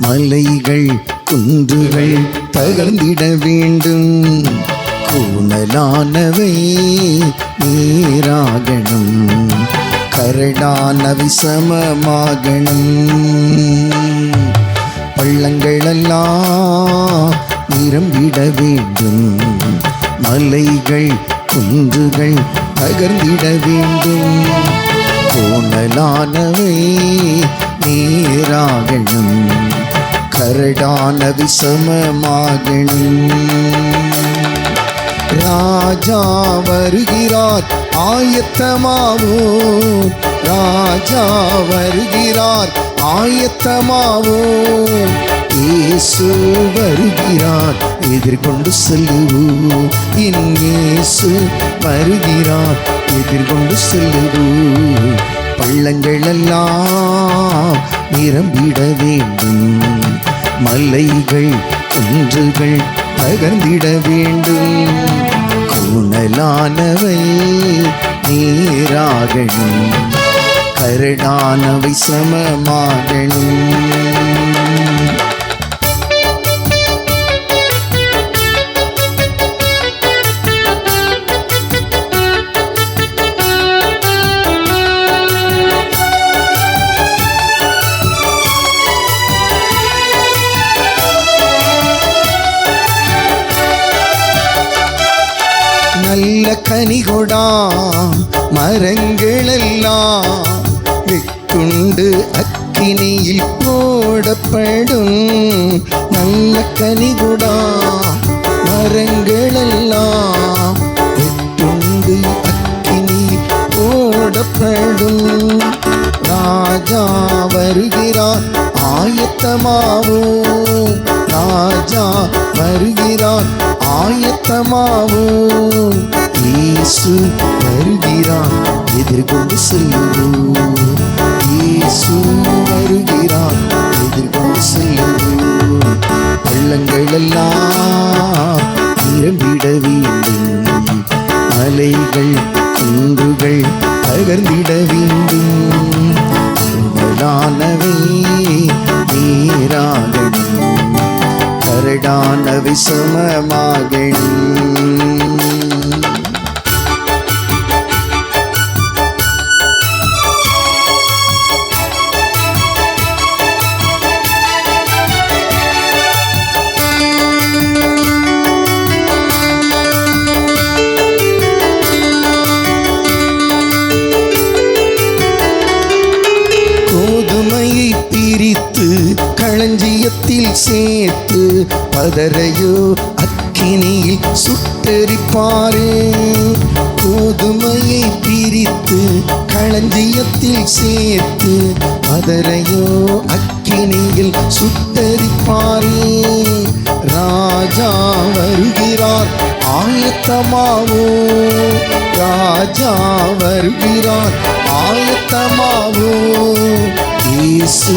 மலைகள் குன்றுகள் தகர்ந்திட வேண்டும், கூனலானவை நீராகணும், கரடானவை சமமாகணும், பள்ளங்களெல்லாம் நிரம்பிட வேண்டும், மலைகள் குன்றுகள் தகர்ந்திட வேண்டும், கோணலானவை நீராகணும், கரடானவை சமமாகணும். ராஜா வருகிறார் ஆயத்தமாவோம், ராஜா வருகிறார் ஆயத்தமாவோம், இயேசு வருகிறார் எதிர்கொண்டு செல்லுவோம், இயேசு வருகிறார் எதிர்கொண்டு செல்லுவோம், பள்ளங்களெல்லாம் நிரம்பிட வேண்டும், மலைகள் குன்றுகள் தகர்ந்திட வேண்டும், கூனலானவை நீராகணும், கரடானவை சமமாகணும். நல்ல கனிகொடாம் மரங்களெல்லாம் வெட்டுண்டு அக்கினியில் போடப்படும், நல்ல கனிகொடாம் மரங்களெல்லாம் வெட்டுண்டு அக்கினியில் போடப்படும், ராஜா வருகிறார் ஆயத்தமாவோம், ராஜா வருகிறார் ஆயத்தமாவோம், இயேசு வருகிறார் எதிர்கொண்டு செல்லுவோம், இயேசு வருகிறார் எதிர்கொண்டு செல்லுவோம், பள்ளங்களெல்லாம் நிரம்பிட வேண்டும், மலைகள் குன்றுகள் தகர்ந்திட வேண்டும், கூனலானவை விசமமாகணும். கோதுமையை பிரித்து களஞ்சியத்தில் சேர்த்து பதரையோ அக்கினியில் சுட்டெரிப்பாரே. கோதுமையை பிரித்து களஞ்சியத்தில் சேர்த்து பதரையோ அக்கினியில் சுட்டெரிப்பாரே. ராஜா வருகிறார் ஆயத்தமாவோ, ராஜா வருகிறார் ஆயத்தமாவோ. இயேசு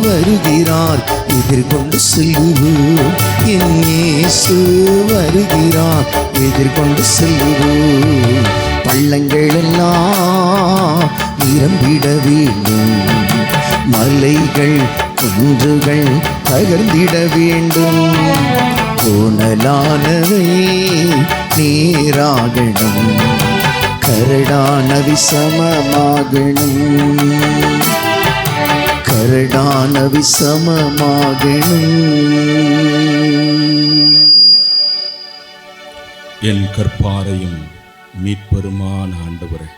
வருகிறார் எதிர்கொண்டு செல்லுவோம், என் இயேசு வருகிறார் எதிர்கொண்டு செல்லுவோம். பள்ளங்களெல்லாம் நிரம்பிட வேண்டும், மலைகள் குன்றுகள் தகர்ந்திட வேண்டும். கோணலானவை நேராகணும், கரடான விசமமாகணும், கரடான விசமமாகணும். என் கற்பாரையும் மீட்பெருமான ஆண்டவரே,